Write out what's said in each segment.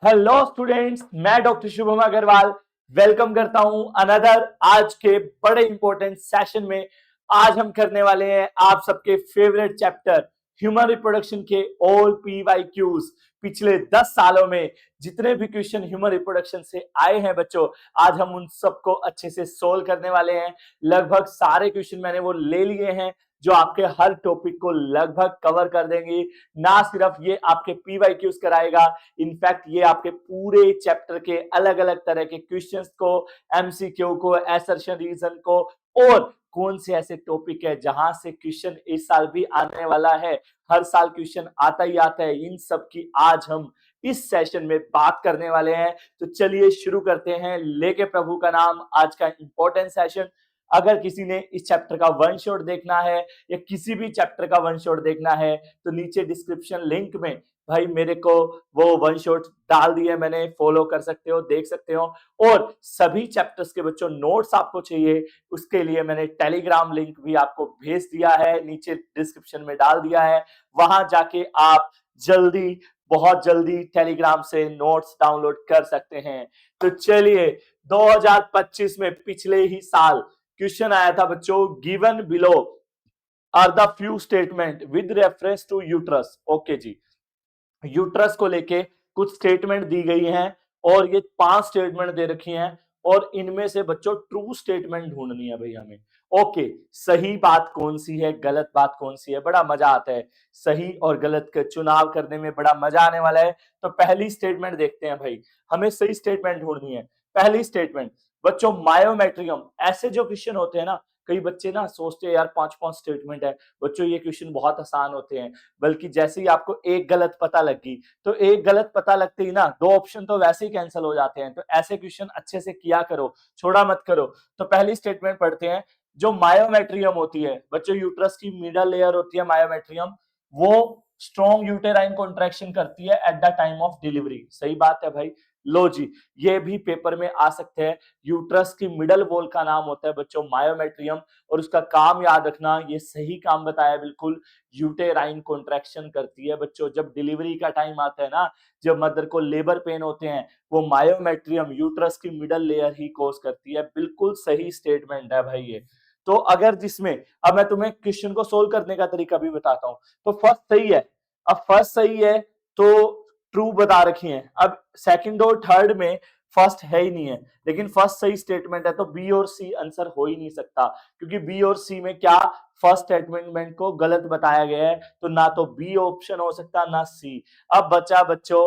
Hello students, मैं doctor Shubham Agarwal welcome करता हूं अनदर आज के बड़े इंपॉर्टेंट सेशन में। आज हम करने वाले हैं आप सबके फेवरेट चैप्टर ह्यूमन रिप्रोडक्शन के ऑल PYQs। पिछले 10 सालों में जितने भी क्वेश्चन ह्यूमन रिप्रोडक्शन से आए हैं बच्चों, आज हम उन सबको अच्छे से सोल्व करने वाले हैं। लगभग सारे क्वेश्चन मैंने वो ले लिए हैं जो आपके हर टॉपिक को लगभग कवर कर देंगे। ना सिर्फ ये आपके PYQs कराएगा, इनफैक्ट ये आपके पूरे चैप्टर के अलग अलग तरह के क्वेश्चंस को, MCQ को, असर्शन रीजन को, और कौन से ऐसे टॉपिक है जहां से क्वेश्चन इस साल भी आने वाला है। हर साल क्वेश्चन आता ही आता है, इन सब की आज हम इस सेशन में बात करने वाले हैं। तो चलिए शुरू करते हैं, लेके प्रभु का नाम। आज का इंपॉर्टेंट सेशन, अगर किसी ने इस चैप्टर का वन शॉट देखना है या किसी भी चैप्टर का वन शॉट देखना है तो नीचे डिस्क्रिप्शन लिंक में भाई मेरे को वो वन शॉट डाल दिए मैंने, फॉलो कर सकते हो, देख सकते हो। और सभी चैप्टर्स के बच्चों नोट्स आपको चाहिए, उसके लिए मैंने टेलीग्राम लिंक भी आपको भेज दिया है, नीचे डिस्क्रिप्शन में डाल दिया है। वहां जाके आप जल्दी, बहुत जल्दी टेलीग्राम से नोट्स डाउनलोड कर सकते हैं। तो चलिए, 2025 में पिछले ही साल क्वेश्चन आया था बच्चों, given below are the few statement with reference to uterus. Okay जी, यूट्रस को लेके कुछ स्टेटमेंट दी गई हैं और ये 5 स्टेटमेंट दे रखी हैं और इनमें से बच्चों ट्रू स्टेटमेंट ढूंढनी है भाई हमें। ओके, सही बात कौन सी है, गलत बात कौन सी है, बड़ा मजा आता है सही और गलत का चुनाव करने में, बड़ा मजा आने वाला है। तो पहली स्टेटमेंट देखते हैं भाई, हमें सही स्टेटमेंट ढूंढनी है। पहली स्टेटमेंट बच्चों, मायोमेट्रियम। ऐसे जो क्वेश्चन होते हैं ना, कई बच्चे ना सोचते हैं यार 5-5 स्टेटमेंट है। बच्चों ये क्वेश्चन बहुत आसान होते हैं, बल्कि जैसे ही आपको एक गलत पता लगी तो एक गलत पता लगते ही ना 2 ऑप्शन तो वैसे ही कैंसिल हो जाते हैं। तो ऐसे क्वेश्चन अच्छे से किया करो, छोड़ा मत करो। तो पहली स्टेटमेंट पढ़ते हैं। जो मायोमेट्रियम होती है बच्चों, यूट्रस की मिडल लेयर होती है मायोमेट्रियम, वो स्ट्रॉन्ग यूटेराइन कॉन्ट्रैक्शन करती है at the time of delivery. सही बात है भाई। लो जी, ये भी पेपर में आ सकते हैं। यूट्रस की मिडल वॉल का नाम होता है बच्चों मायोमेट्रियम, और उसका काम याद रखना, ये सही काम बताया बिल्कुल, यूटेराइन कॉन्ट्रैक्शन करती है बच्चों। जब डिलीवरी का टाइम आता है ना, जब मदर को लेबर पेन होते हैं, वो मायोमेट्रियम यूट्रस की मिडल लेयर ही कॉज करती है। बिल्कुल सही स्टेटमेंट है भाई ये। तो अगर जिसमें, अब मैं तुम्हें क्वेश्चन को सोल्व करने का तरीका भी बताता हूं। तो फर्स्ट सही है, अब फर्स्ट सही है तो ट्रू बता रखी है। अब सेकंड और थर्ड में फर्स्ट है ही नहीं है, लेकिन फर्स्ट सही स्टेटमेंट है, तो बी और सी आंसर हो ही नहीं सकता, क्योंकि बी और सी में क्या फर्स्ट स्टेटमेंट को गलत बताया गया है, तो ना तो बी ऑप्शन हो सकता ना सी। अब बचा बच्चों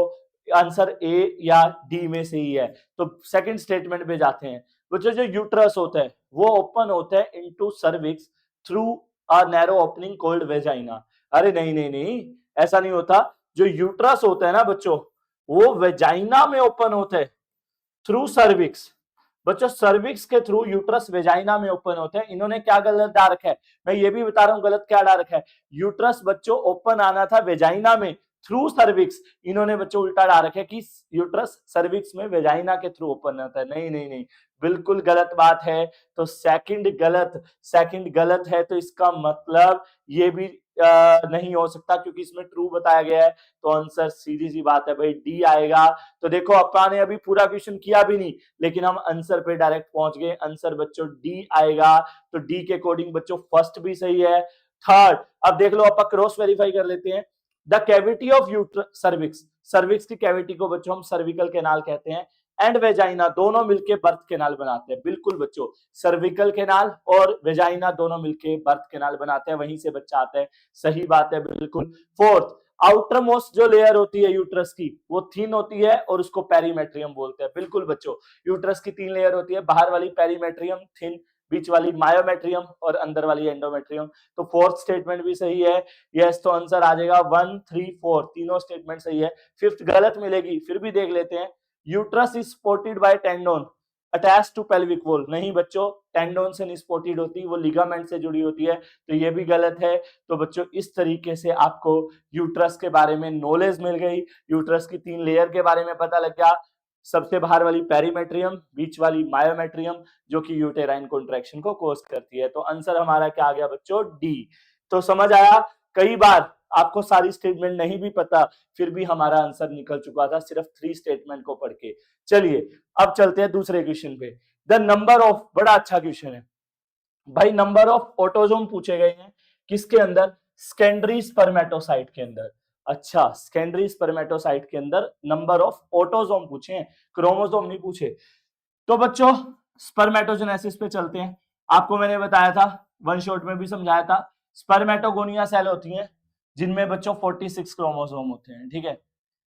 आंसर ए या डी में से ही है। तो सेकंड स्टेटमेंट पे जाते हैं बच्चों। जो यूट्रस होता है वो ओपन होता है into cervix through a narrow opening called vagina. अरे नहीं नहीं नहीं, ऐसा नहीं होता। जो यूट्रस होता है ना बच्चों, वो वेजाइना में ओपन होता है थ्रू सर्विक्स। बच्चों सर्विक्स के थ्रू यूट्रस वेजाइना में ओपन होते हैं। इन्होंने क्या गलत डाल रखा है, मैं ये भी बता रहा हूं गलत क्या डाल रखा है। यूट्रस बच्चों ओपन आना था वेजाइना में थ्रू सर्विक्स, इन्होंने बच्चों उल्टा डाल रखा है कि यूट्रस सर्विक्स में वेजाइना के थ्रू ओपन आता है। नहीं नहीं नहीं, बिल्कुल गलत बात है। तो सेकंड गलत, सेकंड गलत है, तो इसका मतलब ये भी नहीं हो सकता, क्योंकि इसमें ट्रू बताया गया है। तो आंसर सीधी सी बात है भाई, डी आएगा। तो देखो अपा ने अभी पूरा क्वेश्चन किया भी नहीं, लेकिन हम आंसर पे डायरेक्ट पहुंच गए। आंसर बच्चों डी आएगा। तो डी के अकॉर्डिंग बच्चों फर्स्ट भी सही है। थर्ड, अब देख लो, आप क्रॉस वेरीफाई कर लेते हैं। The cavity of cervix, cervix की कैविटी को बच्चों हम सर्विकल कैनाल कहते हैं, एंड वेजाइना दोनों मिलके बर्थ कैनाल बनाते हैं। बिल्कुल बच्चों, सर्विकल कैनाल और वेजाइना दोनों मिलके बर्थ कैनाल बनाते हैं, वहीं से बच्चा आता है। सही बात है बिल्कुल। फोर्थ, आउटर मोस्ट जो लेयर होती है यूट्रस की, वो थिन होती है और उसको पेरीमेट्रियम बोलते हैं। बिल्कुल बच्चों, यूट्रस की 3 लेयर होती है, बाहर वाली पेरीमेट्रियम थिन, बीच वाली मायोमेट्रियम और अंदर वाली एंडोमेट्रियम। तो फोर्थ स्टेटमेंट भी सही है। यस, तो आंसर आ जाएगा 1, 3, 4, तीनों स्टेटमेंट सही है। फिफ्थ गलत मिलेगी, फिर भी देख लेते हैं। Uterus is supported by tendon attach to pelvic wall. नहीं बच्चों, टेंडोन से नहीं सपोर्टेड होती, वो लिगामेंट से जुड़ी होती है, तो ये भी गलत है। तो बच्चों इस तरीके से आपको यूट्रस के बारे में नॉलेज मिल गई, यूट्रस की 3 लेयर के बारे में पता लग गया। सबसे बाहर वाली पेरीमेट्रियम, बीच वाली मायोमेट्रियम, जो कि यूटेराइन कॉन्ट्रैक्शन को कॉज करती है। तो आंसर हमारा क्या आ गया बच्चों, डी। तो समझ आया, कई बार आपको सारी स्टेटमेंट नहीं भी पता, फिर भी हमारा आंसर निकल चुका था सिर्फ 3 स्टेटमेंट को पढ़ के। चलिए अब चलते हैं दूसरे क्वेश्चन पे। द नंबर ऑफ, बड़ा अच्छा क्वेश्चन है भाई, नंबर ऑफ ऑटोजोम पूछे गए हैं किसके अंदर, सेकेंडरी स्पर्मेटोसाइट के अंदर। अच्छा, सेकेंडरी स्पर्मेटोसाइट के अंदर नंबर ऑफ ऑटोजोम पूछे हैं, क्रोमोसोम नहीं पूछे। तो बच्चों स्पर्मेटोजेनेसिस पे चलते हैं। आपको मैंने बताया था, वन शॉट में भी समझाया था, स्पर्मेटोगोनिया सेल होती हैं जिनमें बच्चों 46 क्रोमोसोम होते हैं, ठीक है।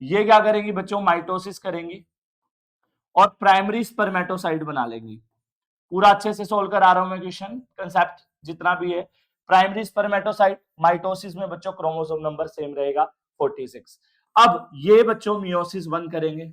ये क्या करेंगी बच्चों, माइटोसिस करेंगी और प्राइमरी स्पर्मेटोसाइट बना लेंगी। पूरा अच्छे से सोल्व करा रहा हूं मैं क्वेश्चन, कंसेप्ट जितना भी है। प्राइमरी स्पर्मेटोसाइट, माइटोसिस में बच्चों क्रोमोसोम नंबर सेम रहेगा 46। अब ये बच्चों मियोसिस 1 करेंगे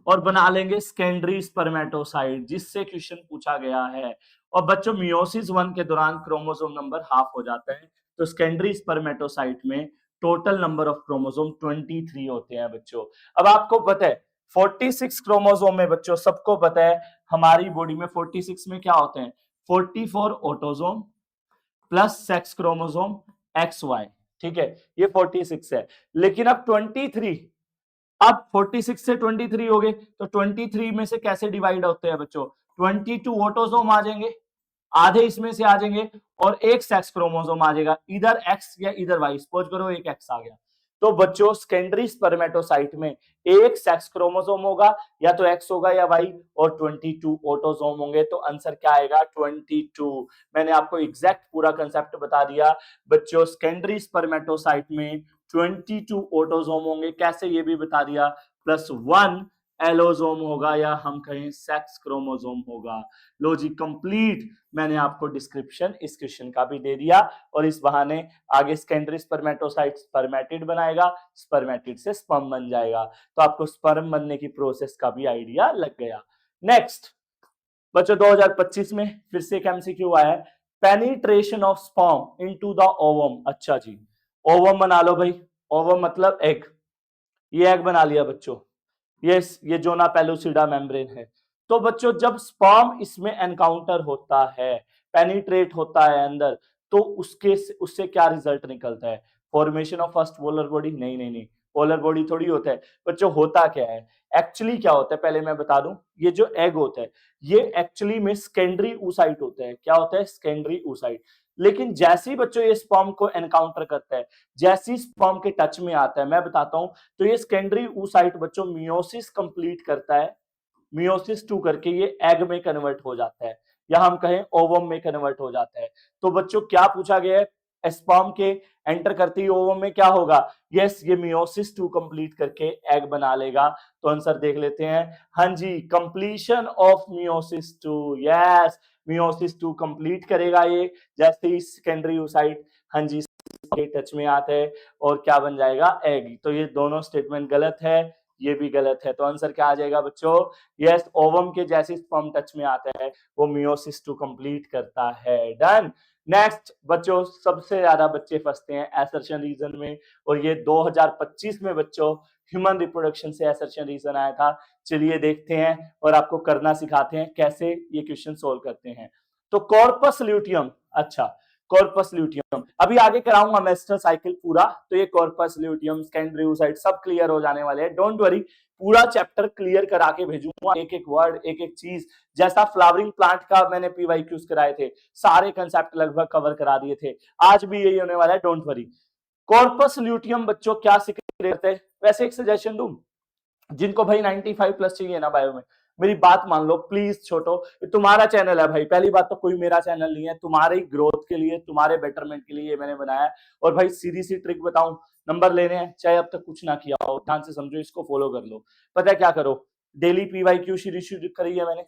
और बना लेंगे सेकेंडरी स्पर्मेटोसाइट, जिससे क्वेश्चन पूछा गया है। और बच्चों मियोसिस 1 के दौरान क्रोमोसोम नंबर हाफ हो जाता है, तो सेकेंडरी स्पर्मेटोसाइट में टोटल नंबर ऑफ क्रोमोसोम 23 होते हैं बच्चों। अब आपको पता है 46 क्रोमोसोम में बच्चों सबको पता है हमारी बॉडी में 46 में क्या होते हैं, 44 autosome plus sex chromosome XY, ठीक है, ये 46 है। लेकिन अब 23, अब 46 से 23 हो गए, तो 23 में से कैसे डिवाइड होते हैं बच्चों, 22 ऑटोसोम आ जाएंगे, आधे इसमें से आ जाएंगे, और एक सेक्स क्रोमोसोम आ जाएगा, इधर एक्स या इधर वाई। सपोज करो एक एक्स आ गया, तो बच्चों सेकेंडरी स्पर्मेटोसाइट में एक सेक्स क्रोमोसोम होगा, या तो एक्स होगा या वाई, और 22 ऑटोसोम होंगे। तो आंसर क्या आएगा, 22। मैंने आपको एग्जैक्ट पूरा कंसेप्ट बता दिया बच्चों, सेकेंडरी स्पर्मेटोसाइट में 22 ऑटोसोम होंगे, कैसे ये भी बता दिया, प्लस 1 एलोसोम होगा, या हम कहें सेक्स क्रोमोसोम होगा। लो जी कंप्लीट, मैंने आपको डिस्क्रिप्शन इस क्वेश्चन का भी दे दिया, और इस बहाने आगे सेकेंडरी स्पर्मेटोसाइट स्पर्मेटिड बनाएगा, स्पर्मेटिड से स्पर्म बन जाएगा, तो आपको स्पर्म बनने की प्रोसेस का भी आइडिया लग गया। नेक्स्ट बच्चों 2025 में फिर से एक एमसीक्यू आया है, penetration of sperm into the ovum. अच्छा जी, ओवम बना लो भाई, ओवम मतलब एग, ये एग बना लिया बच्चों, ये जोना पेलुसिडा मेम्ब्रेन है। तो बच्चों जब स्पर्म इसमें एनकाउंटर होता है, पेनिट्रेट होता है अंदर, तो उससे क्या रिजल्ट निकलता है, formation of first polar body? नहीं नहीं नहीं, पोलर बॉडी थोड़ी होता है बच्चों। होता क्या है, एक्चुअली क्या होता है पहले मैं बता दूं, ये जो एग होता है ये एक्चुअली में सेकेंडरी oocyte होता है। क्या होता है, सेकेंडरी oocyte। लेकिन जैसे ही बच्चों ये स्पर्म को एनकाउंटर करता है, जैसे ही स्पर्म के टच में आता है, मैं बताता हूं, तो ये सेकेंडरी oocyte बच्चों मियोसिस कंप्लीट करता है, मियोसिस 2 करके ये एग में कन्वर्ट हो जाता है, या हम कहें ओवम में कन्वर्ट हो जाता है। तो बच्चों क्या पूछा गया है, स्पर्म के एंटर करते ही ओवम में क्या होगा, यस ये मियोसिस 2 कंप्लीट करके एग बना लेगा। तो आंसर देख लेते हैं, हाँ जी, completion of meiosis 2, yes meiosis 2 complete करेगा ये, जैसे ही सेकेंडरी oocyte हाँ जी के टच में आता है, और क्या बन जाएगा, एग। तो ये दोनों स्टेटमेंट गलत है, ये भी गलत है। तो आंसर क्या आ जाएगा बच्चों, यस ओवम के जैसे स्पर्म टच में आता है वो मियोसिस 2 कंप्लीट करता है। डन। नेक्स्ट बच्चों, सबसे ज्यादा बच्चे फंसते हैं असर्शन रीजन में, और ये 2025 में बच्चों ह्यूमन रिप्रोडक्शन से असर्शन रीजन आया था। चलिए देखते हैं और आपको करना सिखाते हैं कैसे ये क्वेश्चन सोल्व करते हैं। तो कॉर्पस ल्यूटियम, अच्छा कॉर्पस ल्यूटियम अभी आगे कराऊंगा मेस्टर साइकिल पूरा, तो ये कॉर्पस ल्यूटियम सेकेंडरी oocyte सब क्लियर हो जाने वाले हैं, डोंट वरी, पूरा चैप्टर क्लियर करा के भेजूंगा, एक एक वर्ड एक एक चीज, जैसा फ्लावरिंग प्लांट का मैंने पीवाईक्यूज कराए थे, सारे कंसेप्ट लगभग कवर करा दिए थे, आज भी यही होने वाला है, डोंट वरी। कॉर्पस ल्यूटियम बच्चों क्या सीक्रेट करते हैं, वैसे एक सजेशन दूं, जिनको भाई 95 प्लस चाहिए ना बायो में, मेरी बात मान लो प्लीज छोटो, तुम्हारा चैनल है भाई, पहली बात तो कोई मेरा चैनल नहीं है, तुम्हारी ग्रोथ के लिए तुम्हारे बेटरमेंट के लिए मैंने बनाया है। और भाई सीधी सी ट्रिक बताऊं, नंबर लेने हैं चाहे अब तक कुछ ना किया हो, ध्यान से समझो, इसको फॉलो कर लो। पता है क्या करो, डेली पीवाईक्यू सीरीज शुरू करी है मैंने,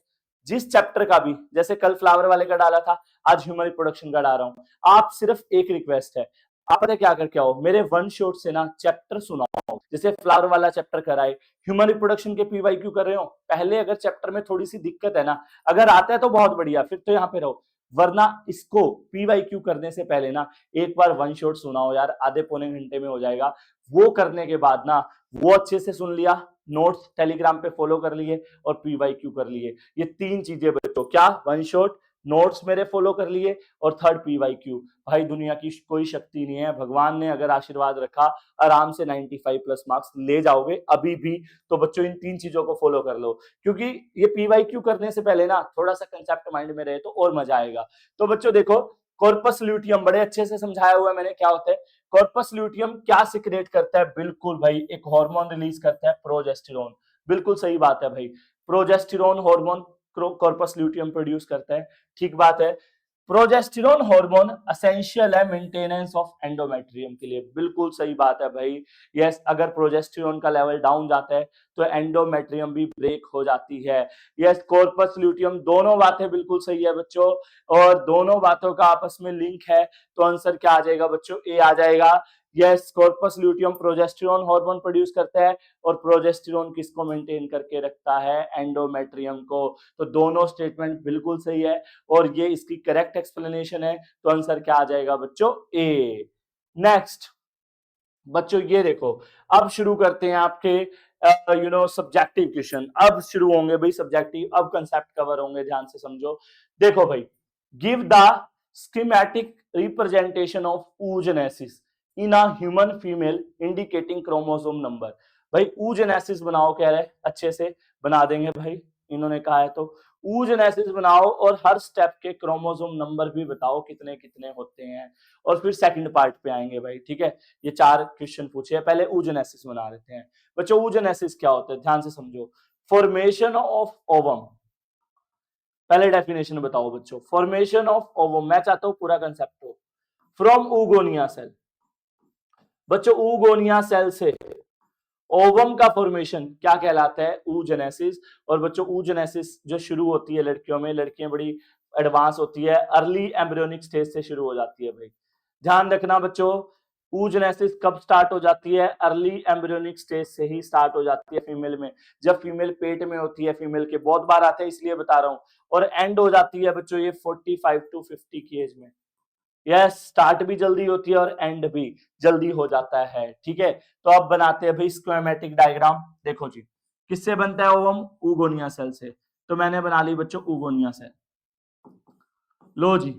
जिस चैप्टर का भी, जैसे कल फ्लावर वाले का डाला था, आज ह्यूमन रिप्रोडक्शन का डाल रहा हूं, आप सिर्फ एक रिक्वेस्ट है, आप पता क्या करके आओ, मेरे वन शॉट से ना चैप्टर सुनाओ, जैसे फ्लावर वाला चैप्टर कराए, ह्यूमन रिप्रोडक्शन के पीवाईक्यू कर रहे हो, पहले अगर चैप्टर में थोड़ी सी दिक्कत है ना, अगर आता है तो बहुत बढ़िया, फिर तो यहाँ पे रहो, वरना इसको पीवाईक्यू करने से पहले ना एक बार वन शॉट सुनाओ यार, आधे पौने घंटे में हो जाएगा। वो करने के बाद ना, वो अच्छे से सुन लिया, नोट्स टेलीग्राम पे फॉलो कर लिए, और पीवाईक्यू कर लिए, ये तीन चीजें बच्चों, क्या वन शॉट, नोट्स मेरे फॉलो कर लिए, और थर्ड पीवाईक्यू। भाई दुनिया की कोई शक्ति नहीं है, भगवान ने अगर आशीर्वाद रखा आराम से 95 प्लस मार्क्स ले जाओगे अभी भी। तो बच्चों इन 3 चीजों को फॉलो कर लो, क्योंकि ये पीवाईक्यू करने से पहले ना थोड़ा सा कंसेप्ट माइंड में रहे तो और मजा आएगा। तो बच्चों देखो, कॉर्पस ल्यूटियम बड़े अच्छे से समझाया हुआ है मैंने क्या होता है। कॉर्पस ल्यूटियम क्या सिक्रेट करता है? बिल्कुल भाई, एक हार्मोन रिलीज करता है, प्रोजेस्टेरोन। बिल्कुल सही बात है भाई, progesterone hormone corpus luteum produce करता है। ठीक बात है। प्रोजेस्टेरोन हार्मोन एसेंशियल है मेंटेनेंस ऑफ एंडोमेट्रियम के लिए। बिल्कुल सही बात है भाई। यस, अगर प्रोजेस्टेरोन का लेवल डाउन जाता है तो एंडोमेट्रियम भी ब्रेक हो जाती है। यस, कॉर्पस ल्यूटियम, दोनों बातें बिल्कुल सही है बच्चों, और दोनों बातों का आपस में लिंक है। तो आंसर क्या आ जाएगा बच्चों? ए आ जाएगा। Yes, corpus luteum progesterone hormone produce करता है, और प्रोजेस्टेरोन किसको मेंटेन करके रखता है? एंडोमेट्रियम को। तो दोनों स्टेटमेंट बिल्कुल सही है, और ये इसकी करेक्ट एक्सप्लेनेशन है। तो आंसर क्या आ जाएगा बच्चों? ए। नेक्स्ट बच्चों ये देखो, अब शुरू करते हैं आपके सब्जेक्टिव क्वेश्चन। अब शुरू होंगे भाई सब्जेक्टिव, अब कंसेप्ट कवर होंगे, ध्यान से समझो। देखो भाई, give the schematic representation of oogenesis in a human female indicating chromosome number. भाई oogenesis बनाओ कह रहे हैं, अच्छे से बना देंगे भाई, इन्होंने कहा है तो oogenesis बनाओ, और हर स्टेप के क्रोमोसोम नंबर भी बताओ कितने कितने होते हैं, और फिर सेकंड पार्ट पे आएंगे भाई। ठीक है, ये 4 क्वेश्चन पूछे हैं, पहले oogenesis बना लेते हैं। बच्चों oogenesis क्या होता है? ध्यान से समझो। फॉर्मेशन ऑफ ओवम, पहले डेफिनेशन बताओ बच्चों। फॉर्मेशन ऑफ ओवम, मैं चाहता हूं पूरा कंसेप्ट हो। फ्रॉम oogonia सेल, बच्चों oogonia सेल से ओवम का फॉर्मेशन क्या कहलाता है? oogenesis। और बच्चों oogenesis जो शुरू होती है लड़कियों में, लड़कियां बड़ी एडवांस होती है, अर्ली एम्ब्रियोनिक स्टेज से शुरू हो जाती है भाई। ध्यान रखना बच्चों, oogenesis कब स्टार्ट हो जाती है? अर्ली एम्ब्रियोनिक स्टेज से ही स्टार्ट हो जाती है फीमेल में, जब फीमेल पेट में होती है। फीमेल के बहुत बार आते हैं इसलिए बता रहा हूं, और एंड हो जाती है बच्चों ये 45 टू 50 की एज में। यस, स्टार्ट भी जल्दी होती है और एंड भी जल्दी हो जाता है। ठीक है, तो अब बनाते हैं भाई स्कीमेटिक डायग्राम। देखो जी, किससे बनता है ओवम? oogonia सेल से। तो मैंने बना ली बच्चों oogonia सेल। लो जी,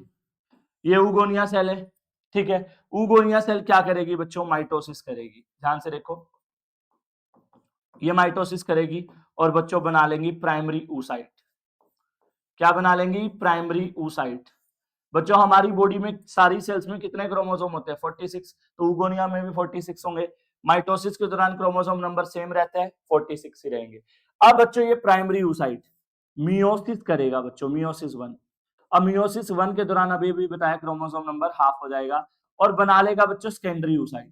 ये oogonia सेल है। ठीक है, oogonia सेल क्या करेगी बच्चों? माइटोसिस करेगी। ध्यान से देखो, ये माइटोसिस करेगी, और बच्चों बना लेंगी प्राइमरी oocyte। क्या बना लेंगी? Primary oocyte। बच्चों हमारी बॉडी में सारी सेल्स में कितने क्रोमोसोम होते हैं? 46। तो oogonia में भी 46 होंगे। माइटोसिस के दौरान क्रोमोसोम नंबर सेम रहता है, 46 ही रहेंगे। अब बच्चों ये प्राइमरी oocyte मियोसिस करेगा बच्चों, मियोसिस 1। अब मियोसिस 1 के दौरान अभी भी बताया क्रोमोसोम नंबर हाफ हो जाएगा, और बना लेगा बच्चों सेकेंडरी oocyte।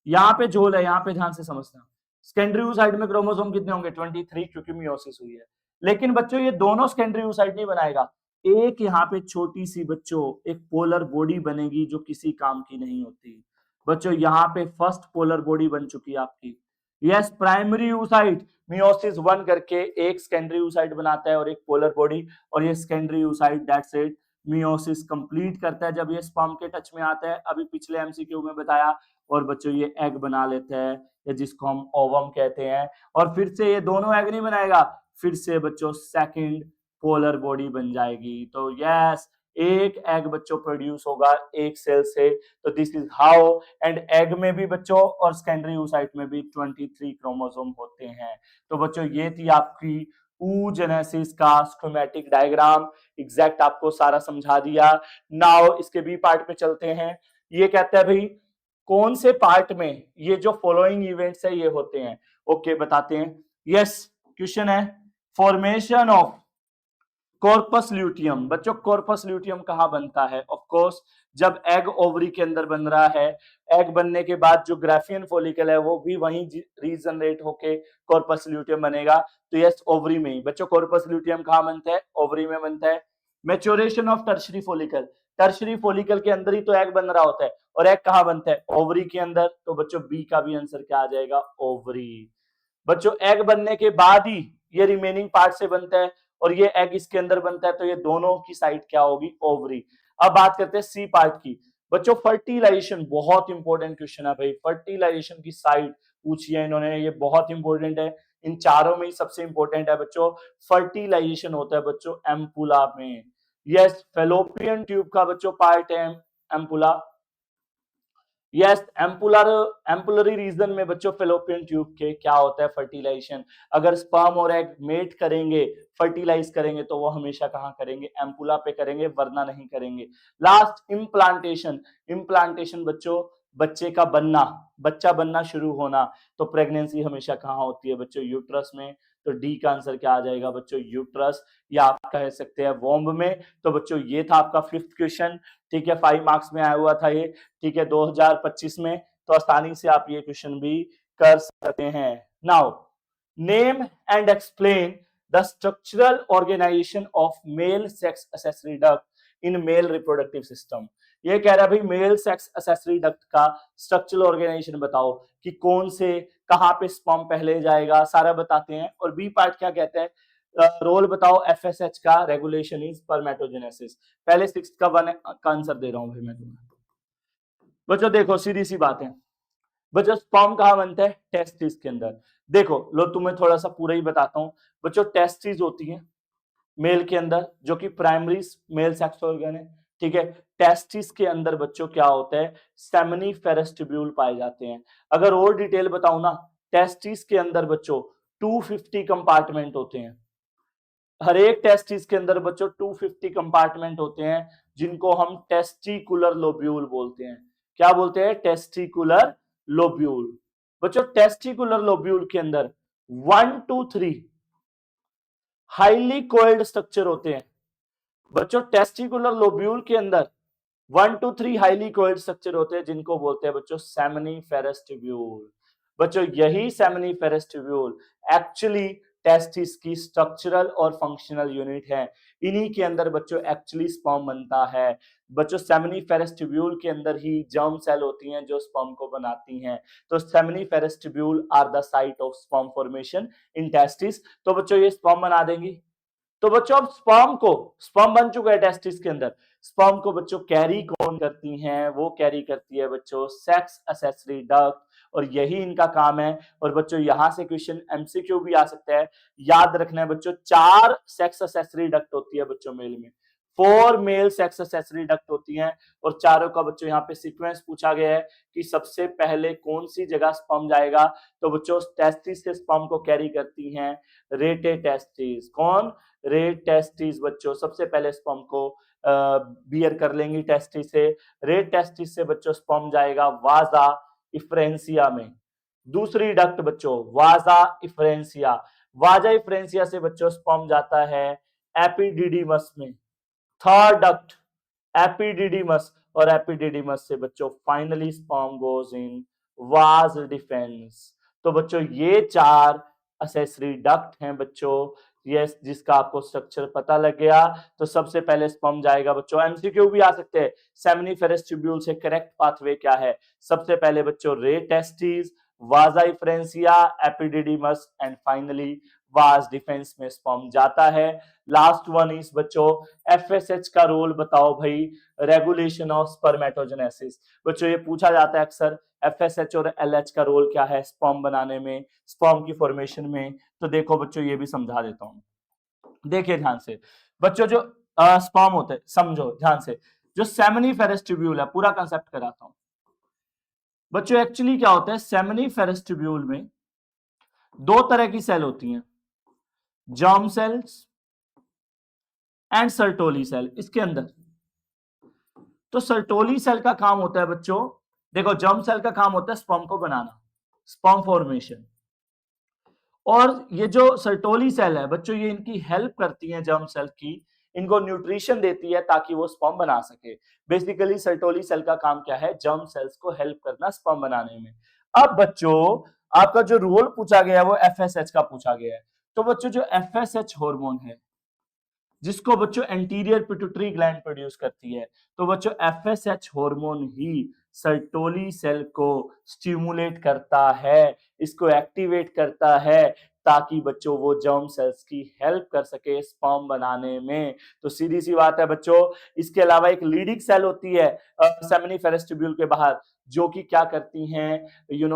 यहाँ पे झोल है, यहाँ पे ध्यान से समझना। सेकेंडरी oocyte में क्रोमोसोम कितने होंगे? 23, क्योंकि मियोसिस हुई है। लेकिन बच्चों ये दोनों सेकेंडरी oocyte नहीं बनाएगा, एक यहाँ पे छोटी सी बच्चों एक पोलर बॉडी बनेगी जो किसी काम की नहीं होती। बच्चों यहाँ पे फर्स्ट पोलर बॉडी बन चुकी है आपकी। यस, प्राइमरी oocyte मियोसिस 1 करके एक सेकेंडरी oocyte बनाता है और एक पोलर बॉडी, और ये secondary oocyte that's it meiosis complete करता है जब ये स्पर्म के टच में आता है। अभी पिछले एमसीक्यू में बताया। और बच्चों ये एग बना लेता है, या जिसको हम ओवम कहते हैं। और फिर से ये दोनों एग नहीं बनाएगा, फिर से बच्चों सेकंड पोलर बॉडी बन जाएगी। तो यस, एक एग बच्चों प्रोड्यूस होगा एक सेल से। तो this is how. And egg में भी बच्चों और सेकेंडरी oocyte में भी 23 क्रोमोसोम होते हैं। तो बच्चों ये थी आपकी oogenesis का स्कीमेटिक डायग्राम। एग्जैक्ट आपको सारा समझा दिया। नाउ इसके बी पार्ट पे चलते हैं। ये कहता है भाई कौन से पार्ट में ये जो फॉलोइंग इवेंट्स है ये होते हैं? ओके, बताते हैं। यस, क्वेश्चन है फॉर्मेशन ऑफ कॉर्पस ल्यूटियम। बच्चों कॉर्पस ल्यूटियम कहां बनता है? ऑफ कोर्स जब एग ओवरी के अंदर बन रहा है। एग बनने के बाद जो ग्राफियन फॉलिकल है वो भी वहीं रीजनरेट होके कॉर्पस ल्यूटियम बनेगा। तो यस, ओवरी में ही। बच्चों कॉर्पस ल्यूटियम कहां बनता है? ओवरी में बनता है। Maturation of tertiary follicle, tertiary follicle के अंदर ही तो एग बन रहा होता है, और एग कहां बनता है? ओवरी के अंदर। तो बच्चों बी का भी आंसर क्या आ जाएगा? ओवरी। बच्चों एग बनने के बाद ही ये रिमेनिंग पार्ट से बनता है, और ये एग इसके अंदर बनता है, तो ये दोनों की साइड क्या होगी? ओवरी। अब बात करते हैं सी पार्ट की। बच्चों फर्टिलाइजेशन बहुत इंपॉर्टेंट क्वेश्चन है भाई। फर्टिलाइजेशन की साइड पूछी है इन्होंने, ये बहुत इंपॉर्टेंट है। इन चारों में ही सबसे इंपॉर्टेंट है बच्चों, फर्टिलाइजेशन होता है बच्चों एम्पुला में। यस, फेलोपियन ट्यूब का बच्चों पार्ट है एम्पुला। यस, एम्पुलरी रीजन में बच्चों फेलोपियन ट्यूब के क्या होता है, फर्टिलाइजेशन। अगर स्पर्म और एग मेट करेंगे, फर्टिलाइज करेंगे, तो वो हमेशा कहाँ करेंगे, एम्पुला पे करेंगे, वरना नहीं करेंगे। Last implantation. इम्प्लांटेशन बच्चों बच्चे का बनना, बच्चा बनना शुरू होना। तो प्रेगनेंसी हमेशा कहाँ होती है बच्चों, यूट्रस में। तो डी का आंसर क्या आ जाएगा बच्चों, यूट्रस, या आप कह सकते हैं वोम्ब में। तो बच्चों ये था आपका 5th क्वेश्चन, ठीक है, 5 मार्क्स में आया हुआ था ये, ठीक है, 2025 में। तो आसानी से आप ये क्वेश्चन भी कर सकते हैं। Now name and explain the structural organisation of male sex accessory duct in male reproductive system. ये कह रहा है भाई मेल सेक्स एक्सेसरी डक्ट का स्ट्रक्चरल ऑर्गेनाइजेशन बताओ कि कौन से, कहां पे स्पर्म पहले जाएगा, सारा बताते हैं। और बी पार्ट क्या कहता है, रोल बताओ एफएसएच का, रेगुलेशन इन स्पर्मेटोजेनेसिस। पहले 6 का 1 का आंसर दे रहा हूं भाई मैं तुम्हें। बच्चों देखो सीधी सी बात है बच्चों, स्पर्म कहां बनता है, टेस्टिस के अंदर। देखो लो तुम्हें थोड़ा सा पूरा ही बताता हूं बच्चों। टेस्टिस होती है मेल के अंदर, जो कि प्राइमरी मेल सेक्स ऑर्गन है, ठीक है। टेस्टिस के अंदर बच्चों क्या होता है, सेमिनिफेरस ट्यूब्यूल पाए जाते हैं। अगर और डिटेल बताऊं ना, टेस्टिस के अंदर बच्चों 250 कंपार्टमेंट होते हैं। हर एक टेस्टिस के अंदर बच्चों 250 कंपार्टमेंट होते हैं, जिनको हम टेस्टिकुलर लोब्यूल बोलते हैं। क्या बोलते हैं, टेस्टिकुलर लोब्यूल। बच्चों टेस्टिकुलर लोब्यूल के अंदर 1 to 3 हाईली कोइल्ड स्ट्रक्चर होते हैं। बच्चों टेस्टिकुलर लोब्यूल के अंदर 1 to 3 हाईली कोइल्ड स्ट्रक्चर होते हैं, जिनको बोलते हैं बच्चों सेमिनिफेरस ट्यूब्यूल। बच्चों यही सेमिनिफेरस ट्यूब्यूल एक्चुअली टेस्टिस की स्ट्रक्चरल और फंक्शनल यूनिट है। इन्हीं के अंदर बच्चों एक्चुअली स्पर्म बनता है। बच्चों सेमिनिफेरस ट्यूब्यूल के अंदर ही जर्म सेल होती हैं जो स्पर्म को बनाती हैं। तो seminiferous tubule are the site of sperm formation in testis. तो बच्चों ये स्पर्म बना देंगी। तो बच्चों अब स्पर्म बन चुका है टेस्टिस के अंदर। स्पर्म को बच्चों कैरी कौन करती हैं, वो कैरी करती है बच्चों सेक्स एक्सेसरी डक्ट, और यही इनका काम है। और बच्चों यहां से क्वेश्चन एमसीक्यू भी आ सकता है। याद रखना है बच्चों, 4 सेक्स एक्सेसरी डक्ट होती है बच्चों मेल में, 4 मेल सेक्स एक्सेसरी डक्ट होती हैं। और चारों का बच्चों यहाँ पे सीक्वेंस पूछा गया है कि सबसे पहले कौन सी जगह स्पर्म जाएगा। तो बच्चों टेस्टिस से स्पर्म को कैरी करती हैं रेटे टेस्टिस। कौन, रेट टेस्टिस बच्चों सबसे पहले स्पर्म को बियर कर लेंगी टेस्टिस से। रेट टेस्टिस से बच्चों स्पर्म जाएगा वाजा इफ्रेंसिया में। दूसरी डक्ट बच्चों वाजा इफ्रेंसिया, वाजा इफ्रेंसिया से बच्चों स्पर्म जाता है एपिडिडिमस में। थर्ड डक्ट एपिडिडिमस, और एपिडिडिमस से बच्चों finally sperm goes in was defence. तो बच्चों ये 4 एक्सेसरी डक्ट हैं बच्चों, यस, जिसका आपको स्ट्रक्चर पता लग गया। तो सबसे पहले स्पर्म जाएगा बच्चों, एमसीक्यू भी आ सकते हैं, सेमिनिफेरस ट्यूब्यूल से करेक्ट पाथवे क्या है। सबसे पहले बच्चों रे टेस्टिस, वाजा efferentia, epididymis and finally was defence में स्पर्म जाता है। लास्ट वन इज बच्चों एफएसएच का रोल बताओ भाई, रेगुलेशन ऑफ स्पर्मेटोजेनेसिस। बच्चों ये पूछा जाता है अक्सर, एफएसएच और एलएच का रोल क्या है स्पर्म बनाने में, स्पर्म की फॉर्मेशन में। तो देखो बच्चों ये भी समझा देता हूं, देखिए ध्यान से बच्चों। जो स्पर्म होते हैं, समझो ध्यान से, जो सेमिनिफेरस ट्यूब्यूल है, पूरा कंसेप्ट कराता हूं बच्चों। एक्चुअली क्या होता है, सेमिनिफेरस ट्यूब्यूल में 2 तरह की सेल होती हैं, germ cells and Sertoli cell इसके अंदर। तो सर्टोली सेल का काम होता है बच्चों, देखो जर्म सेल का काम होता है स्पर्म को बनाना, स्पर्म फॉर्मेशन। और ये जो सर्टोली सेल है बच्चों, ये इनकी हेल्प करती है जर्म सेल की, इनको न्यूट्रिशन देती है ताकि वो स्पर्म बना सके। बेसिकली सर्टोली सेल का काम क्या है, जर्म सेल्स को हेल्प करना स्पर्म बनाने में। अब बच्चों आपका जो रोल पूछा गया है वो एफएसएच का पूछा गया है। तो बच्चों जो एफएसएच हार्मोन है, जिसको बच्चों एंटीरियर पिट्यूटरी ग्लैंड प्रोड्यूस करती है, तो बच्चों एफएसएच हार्मोन ही सर्टोली सेल को स्टिमुलेट करता है, इसको एक्टिवेट करता है, ताकि बच्चों वो जर्म सेल्स की हेल्प कर सके स्पर्म बनाने में। तो सीधी सी बात है बच्चों। इसके अलावा एक लीडिंग सेल होती है सेमिनिफेरस ट्यूब्यूल के बाहर, जो कि क्या करती हैं,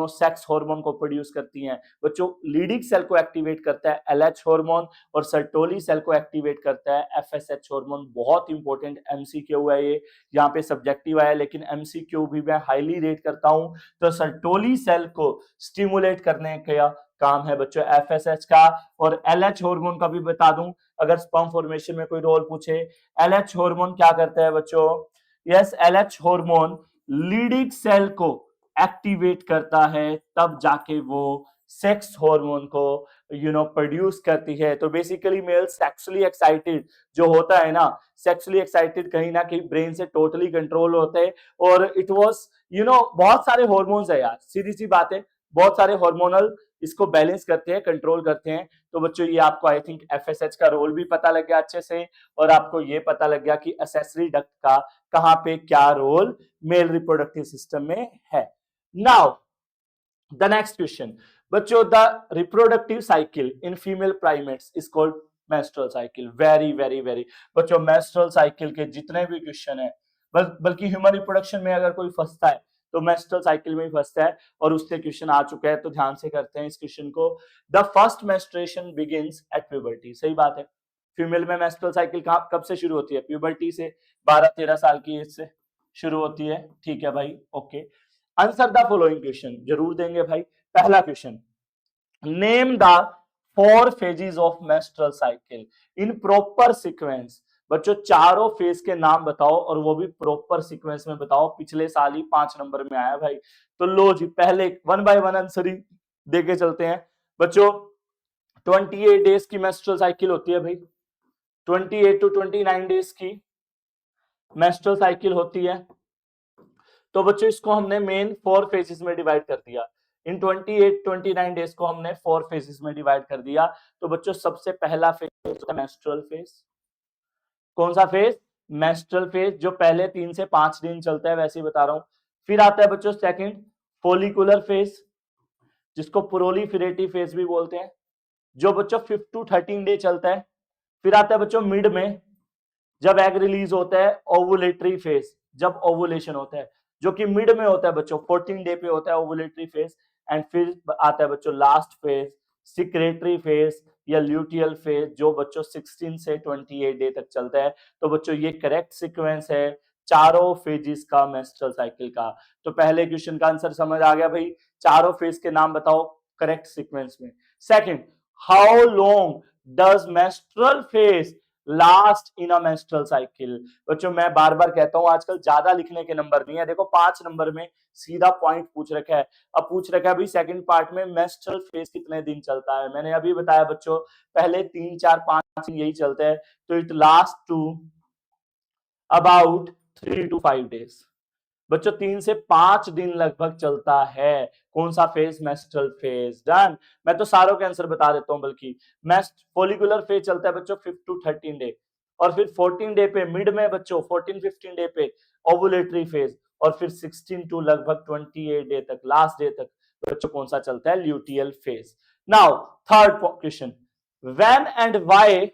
सेक्स हार्मोन को प्रोड्यूस करती हैं। बच्चों लीडिंग सेल को एक्टिवेट करता है एलएच हार्मोन और सर्टोली सेल को एक्टिवेट करता है एफएसएच हार्मोन। बहुत इंपॉर्टेंट एमसीक्यू है ये, यहाँ पे सब्जेक्टिव आया लेकिन एमसीक्यू भी मैं हाईली रेट करता हूं। तो सर्टोली सेल को स्टिमुलेट करने का काम है बच्चों एफएसएच का। और एलएच हार्मोन का भी बता दूं, अगर स्पर्म फॉर्मेशन में कोई रोल पूछे, एलएच हार्मोन क्या करता है बच्चों? Yes, LH hormone Leydig cell को एक्टिवेट करता है, तब जाके वो सेक्स हार्मोन को प्रोड्यूस करती है। तो बेसिकली मेल सेक्सुअली एक्साइटेड जो होता है ना, सेक्सुअली एक्साइटेड कहीं ना कहीं ब्रेन से टोटली कंट्रोल होते हैं। और इट वाज बहुत सारे हार्मोन्स है यार, सीधी सी बात है, बहुत सारे हार्मोनल इसको बैलेंस करते हैं, कंट्रोल करते हैं। तो बच्चों ये आपको आई थिंक एफएसएच का रोल भी पता लग गया अच्छे से, और आपको ये पता लग गया कि एक्सेसरी डक्ट का कहां पे क्या रोल मेल रिप्रोडक्टिव सिस्टम में है। नाउ द नेक्स्ट क्वेश्चन बच्चों, the reproductive cycle in female primates is called menstrual cycle. Very very very बच्चों, मेंस्ट्रुअल साइकिल के जितने भी क्वेश्चन है, बल्कि ह्यूमन रिप्रोडक्शन में अगर कोई फंसता है तो मेंस्ट्रुअल साइकिल में ही फंसता है, और उससे क्वेश्चन आ चुका है, तो ध्यान से करते हैं इस क्वेश्चन को। The first menstruation begins at puberty. सही बात है, फीमेल में मेंस्ट्रुअल साइकिल कब से शुरू होती है? प्यूबर्टी से, 12-13 साल की एज से शुरू होती है। ठीक है भाई, okay. Answer the following question, जरूर देंगे भाई। पहला question, name the 4 phases of menstrual cycle in proper sequence. बच्चों चारों फेज के नाम बताओ, और वो भी प्रॉपर सीक्वेंस में बताओ। पिछले साल ही 5 नंबर में आया भाई। तो लो जी, पहले 1 बाय 1 आंसर ही देके चलते हैं बच्चों। 28 डेज की मेंस्ट्रुअल साइकिल होती है भाई, 28 to 29 डेज की मेंस्ट्रुअल साइकिल होती है। तो बच्चों इसको हमने मेन 4 फेजेस में डिवाइड कर दिया। इन 28-29 डेज को हमने 4 फेजेस में डिवाइड कर दिया। तो बच्चों सबसे पहला फेज होता है मेंस्ट्रुअल फेज। कौन सा फेज? मेंस्ट्रुअल फेज, जो पहले 3 से 5 दिन चलता है, वैसे ही बता रहा हूं। फिर आता है बच्चों सेकंड फोलिकुलर फेज, जिसको प्रोलिफेरेटिव फेज भी बोलते हैं, जो बच्चों 5 to 13 डे चलता है। फिर आता है बच्चों मिड में, जब एग रिलीज होता है। ओवुलेटरी फेज, जब ओवुलेशन होता है, जो कि मिड में होता है बच्चों, 14 डे पे होता है ओवुलेटरी फेज। एंड फिर आता है बच्चों लास्ट फेज, सिक्रेटरी फेज या ल्यूटियल फेज, जो बच्चों 16 से 28 डे तक चलता है। तो बच्चों ये करेक्ट सीक्वेंस है चारों फेजेस का मेंस्ट्रुअल साइकिल का। तो पहले क्वेश्चन का आंसर समझ आ गया भाई, चारों फेज के नाम बताओ करेक्ट सीक्वेंस में। Second, how long does menstrual phase last in a menstrual cycle. बच्चों मैं बार बार कहता हूं, आजकल ज्यादा लिखने के नंबर नहीं है। देखो 5 नंबर में सीधा पॉइंट पूछ रखा है। अब पूछ रखा है भाई सेकंड पार्ट में मेंस्ट्रुअल फेज कितने दिन चलता है। मैंने अभी बताया बच्चों, पहले 3, 4, 5 दिन यही चलता है। तो it last to about 3 to 5 days. बच्चों 3 से 5 दिन लगभग चलता है। कौन सा फेज? Menstrual phase. डन। मैं तो सारों के आंसर बता देता हूं, बल्कि फोलिकुलर फेज चलता है बच्चों 5 to 13 डे, और फिर 14 डे पे मिड में बच्चों 14-15 डे पे ओवुलेटरी फेज, और फिर 16 टू लगभग 28 डे तक, लास्ट डे तक बच्चों कौन सा चलता है? Luteal phase. Now third question, when and why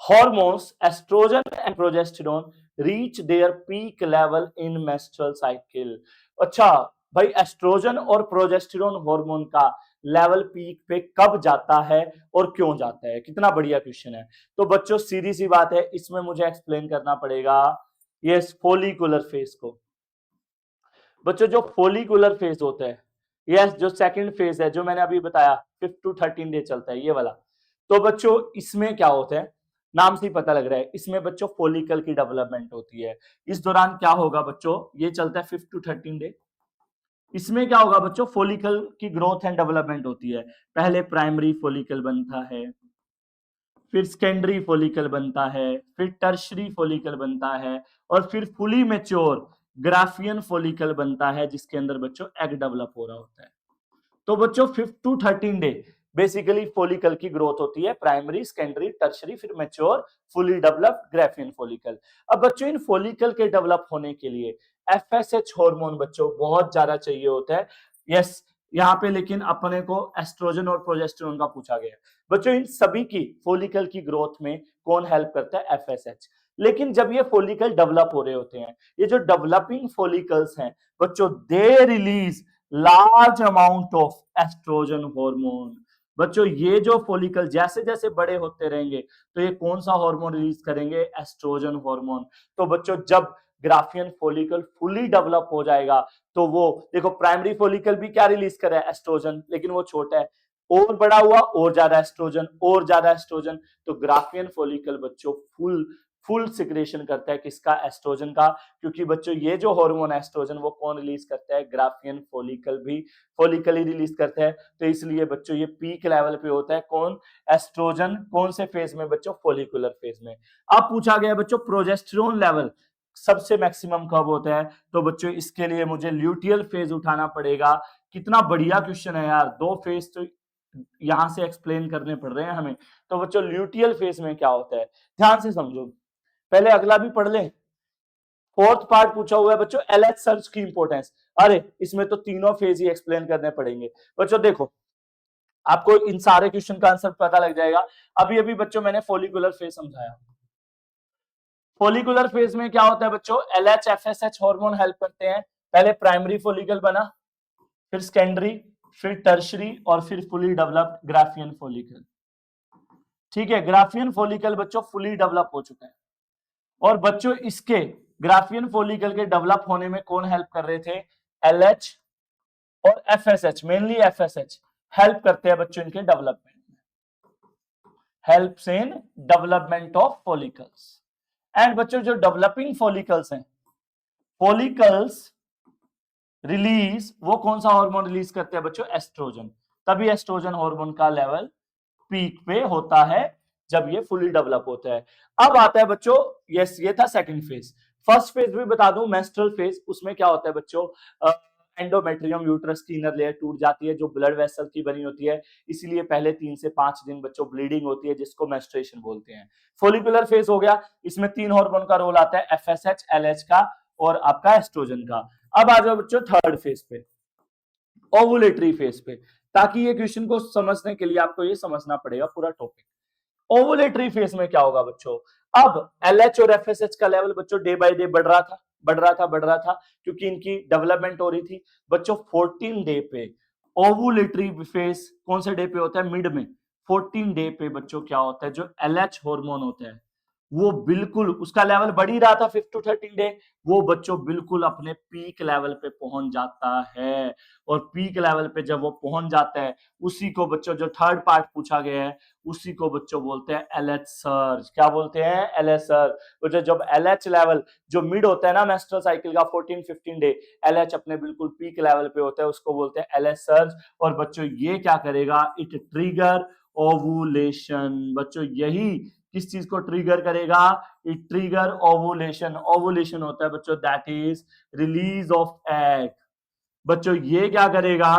hormones estrogen and progesterone reach their peak level in menstrual cycle। अच्छा भाई, एस्ट्रोजन और प्रोजेस्टेरोन हार्मोन का लेवल पीक पे कब जाता है और क्यों जाता है? कितना बढ़िया क्वेश्चन है। तो बच्चों सीधी सी बात है, इसमें मुझे एक्सप्लेन करना पड़ेगा ये फोलिकुलर फेज को। बच्चों जो फोलिकुलर फेज होता है, यस, जो सेकंड फेज है, जो मैंने अभी बताया 5 to 13 डे चलता है, ये वाला। तो बच्चों इसमें क्या होता है, नाम से ही पता लग रहा है, इसमें बच्चों फोलिकल की डेवलपमेंट होती है। इस दौरान क्या होगा बच्चों, ये चलता है 5 to 13 डे। इसमें क्या होगा बच्चों, फोलिकल की ग्रोथ एंड डेवलपमेंट होती है। पहले प्राइमरी फोलिकल बनता है, फिर सेकेंडरी फोलिकल बनता है, फिर टर्शरी फोलिकल बनता है, और फिर फुली मैच्योर ग्राफियन फोलिकल बनता है, जिसके अंदर बच्चों एग डेवलप हो रहा होता है। तो बच्चों 5 to 13 डे बेसिकली फोलिकल की ग्रोथ होती है, प्राइमरी, सेकेंडरी, टर्शरी, फिर mature, fully developed Graafian follicle. अब बच्चों इन फोलिकल के डेवलप होने के लिए एफएसएच हार्मोन बच्चों बहुत ज्यादा चाहिए होता है। यस, यहाँ पे लेकिन अपने को एस्ट्रोजन और प्रोजेस्टेरोन का पूछा गया है। बच्चों इन सभी की फोलिकल की ग्रोथ में कौन हेल्प करता है? एफएसएच। लेकिन जब ये फॉलिकल डेवलप हो रहे होते हैं, ये जो डेवलपिंग फॉलिकल्स हैं बच्चों, they release large amount of oestrogen hormone. बच्चों ये जो फॉलिकल जैसे जैसे बड़े होते रहेंगे तो ये कौन सा हार्मोन रिलीज करेंगे? Estrogen hormone. तो बच्चों जब ग्राफियन फॉलिकल फुली डेवलप हो जाएगा तो वो देखो, प्राइमरी फॉलिकल भी क्या रिलीज करे? एस्ट्रोजन, लेकिन वो छोटा है। और बड़ा हुआ और ज्यादा एस्ट्रोजन, और ज्यादा एस्ट्रोजन। तो ग्राफियन फॉलिकल बच्चों फुल फुल सिक्रेशन करता है किसका? एस्ट्रोजन का। क्योंकि बच्चों ये जो हार्मोन एस्ट्रोजन वो कौन रिलीज करता है? ग्राफियन फॉलिकल भी फॉलिकल ही रिलीज करता है। तो इसलिए बच्चों ये पीक लेवल पे होता है कौन? एस्ट्रोजन। कौन से फेज में बच्चों? फॉलिकुलर फेज में। अब पूछा गया बच्चों प्रोजेस्टेरोन लेवल सबसे मैक्सिमम कब होता है? तो बच्चों इसके लिए मुझे ल्यूटियल फेज उठाना पड़ेगा। कितना बढ़िया क्वेश्चन है यार, दो फेज तो यहां से एक्सप्लेन करने पड़ रहे हैं हमें। तो बच्चों ल्यूटियल फेज में क्या होता है, ध्यान से समझो। पहले अगला भी पढ़ ले। फोर्थ पार्ट पूछा हुआ है बच्चों एलएच सर्च की इंपॉर्टेंस। अरे इसमें तो तीनों फेज ही एक्सप्लेन करने पड़ेंगे। बच्चों देखो, आपको इन सारे क्वेश्चन का आंसर पता लग जाएगा। अभी अभी बच्चों मैंने फॉलिकुलर फेज समझाया। फॉलिकुलर फेज में क्या होता है बच्चों? एलएच एफएसएच हार्मोन हेल्प करते हैं। पहले प्राइमरी फॉलिकल बना, फिर सेकेंडरी, फिर टर्शरी और फिर फुली डेवलप्ड ग्राफियन फॉलिकल। ठीक है, ग्राफियन फॉलिकल बच्चों फुली डेवलप हो चुका है। और बच्चों इसके ग्राफियन फॉलिकल के डेवलप होने में कौन हेल्प कर रहे थे? एलएच और एफएसएच, मेनली एफएसएच हेल्प करते हैं बच्चों इनके डेवलपमेंट में। Helps in development of follicles. And बच्चों जो डेवलपिंग फॉलिकल्स हैं, फॉलिकल्स रिलीज वो कौन सा हार्मोन रिलीज करते हैं बच्चों? एस्ट्रोजन। तभी एस्ट्रोजन हार्मोन का लेवल पीक पे होता है जब ये फुली डेवलप होता है। अब आता है बच्चों, यस ये था सेकंड फेज। फर्स्ट फेज भी बता दूं, मेंस्ट्रुअल फेज। उसमें क्या होता है बच्चों? एंडोमेट्रियम यूट्रस की इनर लेयर टूट जाती है जो ब्लड वेसल की बनी होती है, इसीलिए पहले 3 से 5 दिन बच्चों ब्लीडिंग होती है जिसको मेंस्ट्रुएशन बोलते हैं। फॉलिकुलर फेज हो गया, इसमें 3 हार्मोन का रोल आता है, एफएसएच, एलएच का और आपका एस्ट्रोजन का। अब आ जाओ बच्चों थर्ड फेज पे, ओवुलेटरी फेज पे। ताकि ये क्वेश्चन को समझने के लिए आपको ये समझना पड़ेगा पूरा टॉपिक। ओवुलेटरी फेज में क्या होगा बच्चों? अब एलएच और एफएसएच का लेवल बच्चों डे बाय डे बढ़ रहा था, बढ़ रहा था क्योंकि इनकी डेवलपमेंट हो रही थी। बच्चों 14 डे पे ओवुलेटरी फेज कौन से डे पे होता है? मिड में। 14 डे पे बच्चों क्या होता है? जो एलएच हार्मोन होता है वो बिल्कुल उसका लेवल बढ़ ही रहा था 5 to 13 डे, वो बच्चों बिल्कुल अपने पीक लेवल पे पहुंच जाता है। और पीक लेवल पे जब वो पहुंच जाता है, उसी को बच्चों जो थर्ड पार्ट पूछा गया है उसी को बच्चों बोलते हैं एलएच सर्ज। क्या बोलते हैं? LH surge. बच्चों जब एलएच लेवल जो मिड होता है ना मेंस्ट्रुअल साइकिल का 14-15 डे, एलएच अपने बिल्कुल पीक लेवल पे होता है, उसको बोलते हैं एलएच सर्ज। और बच्चों ये क्या करेगा? It trigger ovulation. बच्चों यही किस चीज को ट्रिगर करेगा? It trigger ovulation. ओवुलेशन होता है बच्चों that is release of egg. बच्चों ये क्या करेगा?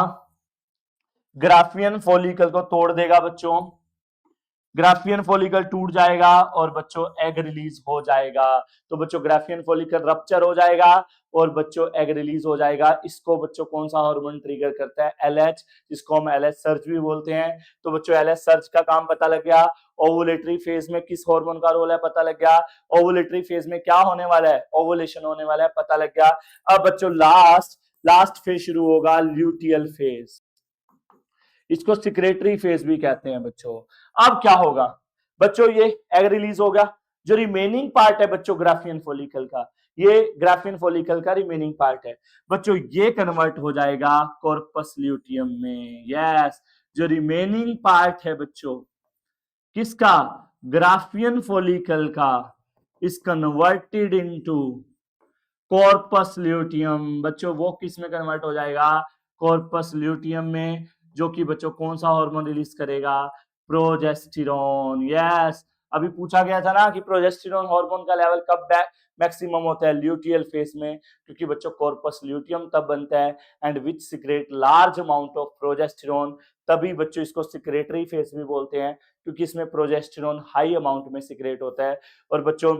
ग्राफियन फॉलिकल को तोड़ देगा बच्चों, ग्राफियन फॉलिकल टूट जाएगा और बच्चों एग रिलीज हो जाएगा। तो बच्चों ग्राफियन फॉलिकल रप्चर हो जाएगा और बच्चों एग रिलीज हो जाएगा। इसको बच्चों कौन सा हार्मोन ट्रिगर करता है? एलएच, जिसको हम एलएच सर्ज भी बोलते हैं। तो बच्चों एलएच सर्ज का काम पता लग गया। ओवुलेटरी फेज में किस हार्मोन का रोल है पता लग गया। ओवुलेटरी फेज में क्या होने वाला है? ओवुलेशन होने वाला है, पता लग गया। अब बच्चों लास्ट फेज शुरू होगा, ल्यूटियल फेज। इसको सिक्रेटरी फेज भी कहते हैं बच्चों। अब क्या होगा बच्चों? ये एग रिलीज हो गया, जो रिमेनिंग पार्ट है बच्चों ग्राफियन फॉलिकल का, ये ग्राफियन फॉलिकल का रिमेनिंग पार्ट है बच्चों, ये कन्वर्ट हो जाएगा कॉर्पस ल्यूटियम में। यस, जो रिमेनिंग पार्ट है बच्चों किसका? ग्राफियन फॉलिकल का, is converted into corpus luteum. बच्चों वो किस में कन्वर्ट हो जाएगा? कॉर्पस ल्यूटियम में, जो कि बच्चों कौन सा हार्मोन रिलीज करेगा? प्रोजेस्टेरॉन। यस, अभी पूछा गया था ना कि प्रोजेस्टेरॉन हार्मोन का लेवल कब मैक्सिमम होता है? ल्यूटियल फेज में, क्योंकि बच्चों कॉर्पस ल्यूटियम तब बनता है and which secrete large amount of progesterone. तभी बच्चों इसको सिक्रेटरी फेज भी बोलते हैं क्योंकि इसमें प्रोजेस्टेरॉन हाई अमाउंट में सिक्रेट होता है। और बच्चों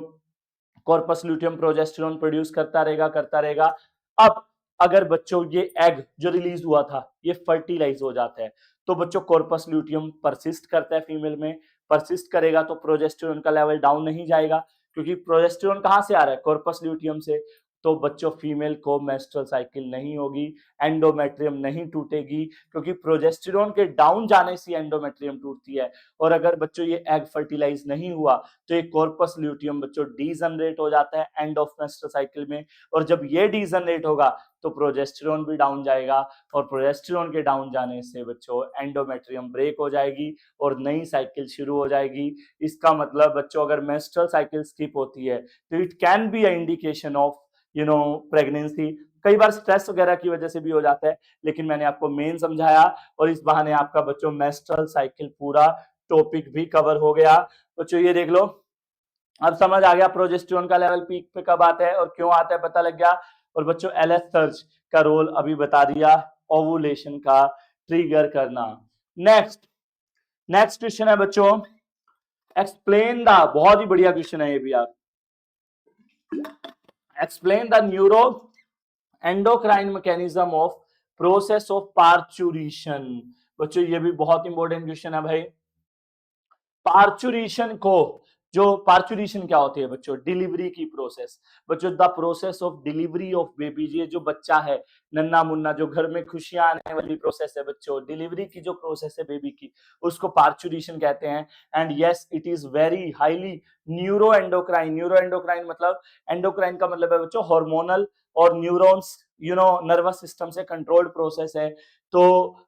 कॉर्पस ल्यूटियम प्रोजेस्टेरॉन प्रोड्यूस करता रहेगा। अब अगर बच्चों ये एग जो रिलीज हुआ था ये फर्टिलाइज हो जाता है, तो बच्चों कॉर्पस ल्यूटियम परसिस्ट करता है फीमेल में, परसिस्ट करेगा तो प्रोजेस्टेरॉन का लेवल डाउन नहीं जाएगा। क्योंकि प्रोजेस्टेरोन कहाँ से आ रहा है, कॉर्पस ल्यूटियम से। तो बच्चों फीमेल को मेंस्ट्रुअल साइकिल नहीं होगी, एंडोमेट्रियम नहीं टूटेगी, क्योंकि प्रोजेस्टेरोन के डाउन जाने से एंडोमेट्रियम टूटती है। और अगर बच्चों ये एग फर्टिलाइज नहीं हुआ तो ये कॉर्पस ल्यूटियम बच्चों डीजनरेट हो जाता है एंड ऑफ मेंस्ट्रुअल साइकिल में। और जब ये डीजनरेट होगा तो प्रोजेस्टेरोन भी डाउन जाएगा, और प्रोजेस्टेरोन के डाउन जाने से बच्चों एंडोमेट्रियम ब्रेक हो जाएगी और नई साइकिल शुरू हो जाएगी। इसका मतलब बच्चों अगर मेंस्ट्रुअल साइकिल स्किप होती है तो it can be a indication of pregnancy. कई बार स्ट्रेस वगैरह की वजह से भी हो जाता है, लेकिन मैंने आपको मेन समझाया और इस बहाने आपका बच्चों मेंस्ट्रुअल साइकिल पूरा टॉपिक भी कवर हो गया। बच्चों ये देख लो, अब समझ आ गया प्रोजेस्टेरोन का लेवल पीक पे कब आता है और क्यों आता है, पता लग गया। और बच्चों एलएच सर्च का रोल अभी बता दिया, ओवुलेशन का ट्रिगर करना। नेक्स्ट नेक्स्ट क्वेश्चन है बच्चों, एक्सप्लेन द, बहुत ही बढ़िया क्वेश्चन है ये भी आप, explain the neuro endocrine mechanism of process of parturition. बच्चों ये भी बहुत इंपॉर्टेंट क्वेश्चन है भाई। पार्चुरेशन को, जो पार्चुरेशन क्या होती है बच्चों, डिलीवरी की प्रोसेस। बच्चों the process of delivery of baby, ये जो बच्चा है नन्ना मुन्ना, जो घर में खुशियां आने वाली प्रोसेस है बच्चों, डिलीवरी की जो प्रोसेस है बेबी की, उसको पार्चुरेशन कहते हैं। And yes it is very highly neuroendocrine. Neuroendocrine मतलब, एंडोक्राइन का मतलब है बच्चों हार्मोनल, और न्यूरॉन्स नर्वस सिस्टम से कंट्रोल्ड प्रोसेस है। तो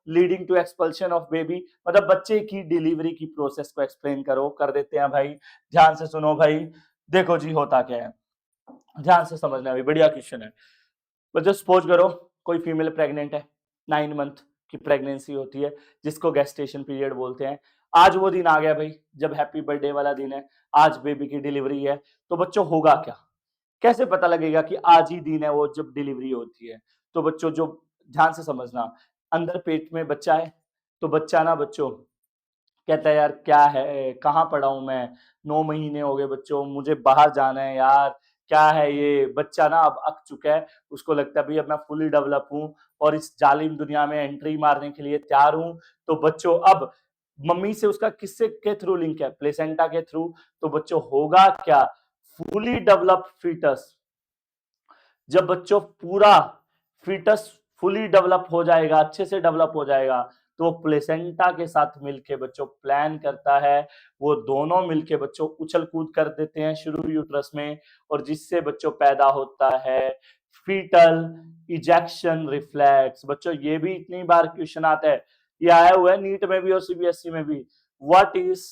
leading to expulsion of baby, मतलब बच्चे की डिलीवरी की प्रोसेस को एक्सप्लेन करो, कर देते हैं भाई। ध्यान से सुनो भाई, देखो जी होता क्या है, ध्यान से समझना भाई, बढ़िया क्वेश्चन है। बच्चों सपोज करो कोई फीमेल प्रेग्नेंट है, 9 मंथ की प्रेगनेंसी होती है, जिसको गेस्टेशन पीरियड बोलते हैं। आज वो दिन आ गया भाई जब हैप्पी बर्थडे वाला दिन है, आज बेबी की डिलीवरी है। तो बच्चों होगा क्या, कैसे पता लगेगा कि आज ही दिन है वो जब डिलीवरी होती है। तो बच्चों जो, ध्यान से समझना, अंदर पेट में बच्चा है, तो बच्चा ना बच्चों कहता है यार क्या है, कहाँ पड़ा हूं मैं, 9 महीने हो गए बच्चों, मुझे बाहर जाना है यार, क्या है ये। बच्चा ना अब अक चुका है, उसको लगता है भाई अब मैं फुली डेवलप हूं और इस जालिम दुनिया में एंट्री मारने के लिए तैयार हूं। तो बच्चों अब मम्मी से उसका किससे के थ्रू लिंक है, प्लेसेंटा के थ्रू। तो बच्चों होगा क्या, फुली डेवलप्ड फीटस, जब बच्चों पूरा फीटस फुली डेवलप हो जाएगा, अच्छे से डेवलप हो जाएगा, तो प्लेसेंटा के साथ मिलके बच्चों प्लान करता है, वो दोनों मिलके बच्चों उछल कूद कर देते हैं शुरू यूट्रस में, और जिससे बच्चों पैदा होता है फीटल इजेक्शन रिफ्लेक्स। बच्चों ये भी इतनी बार क्वेश्चन आता है, ये आया हुआ है नीट में भी और सीबीएसई में भी, what is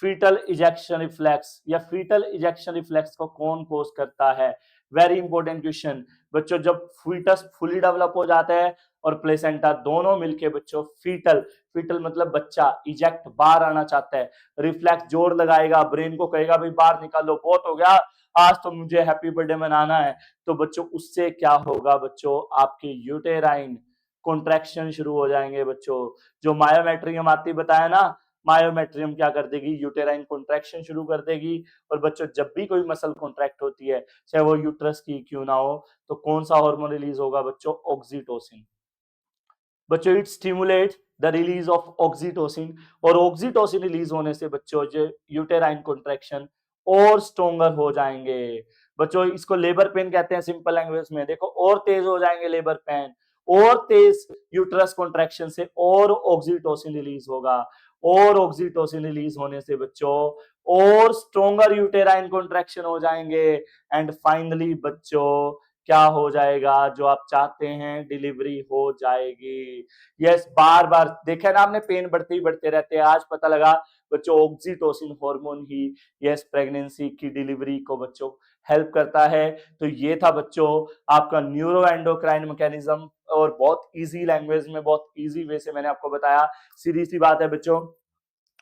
fetal ejection reflex, या फीटल इजेक्शन रिफ्लेक्स को कौन कोज करता है। वेरी इंपॉर्टेंट क्वेश्चन बच्चों। जब फीटस फुली डेवलप हो जाता है और प्लेसेंटा दोनों मिलके बच्चों फीटल, फीटल मतलब बच्चा इजेक्ट बाहर आना चाहता है, रिफ्लेक्स जोर लगाएगा, ब्रेन को कहेगा भाई बाहर निकालो, बहुत हो गया, आज तो मुझे हैप्पी बर्थडे मनाना है। तो बच्चों उससे क्या होगा बच्चों, आपके यूटेराइन कॉन्ट्रैक्शन शुरू हो जाएंगे बच्चों। जो मायोमेट्रियम आती बताया ना, मायोमेट्रियम क्या कर देगी, यूटेराइन कॉन्ट्रैक्शन शुरू कर देगी। और बच्चों जब भी कोई मसल कॉन्ट्रैक्ट होती है, चाहे वो यूट्रस की क्यों ना हो, तो कौन सा हार्मोन रिलीज होगा बच्चों, ऑक्सीटोसिन। बच्चों it stimulate the release of oxytocin, और ऑक्सीटोसिन रिलीज होने से बच्चों जो यूटेराइन कॉन्ट्रैक्शन और स्ट्रोंगर हो जाएंगे। बच्चों इसको लेबर पेन कहते हैं सिंपल लैंग्वेज में, देखो और तेज हो जाएंगे लेबर पेन, और तेज यूट्रस कॉन्ट्रैक्शन से और ऑक्सीटोसिन रिलीज होगा, और ऑक्सीटोसिन रिलीज होने से बच्चों और स्ट्रोंगर यूटेराइन कॉन्ट्रैक्शन हो जाएंगे। एंड फाइनली बच्चों क्या हो जाएगा, जो आप चाहते हैं, डिलीवरी हो जाएगी। यस बार बार देखा ना आपने, पेन बढ़ते ही बढ़ते रहते हैं, आज पता लगा बच्चों ऑक्सीटोसिन हार्मोन ही यस प्रेगनेंसी की डिलीवरी को बच्चों हेल्प करता है। तो ये था बच्चों आपका न्यूरो एंडोक्राइन मैकेनिज्म, और बहुत इजी लैंग्वेज में, बहुत इजी वे से मैंने आपको बताया। सीधी सी बात है बच्चों,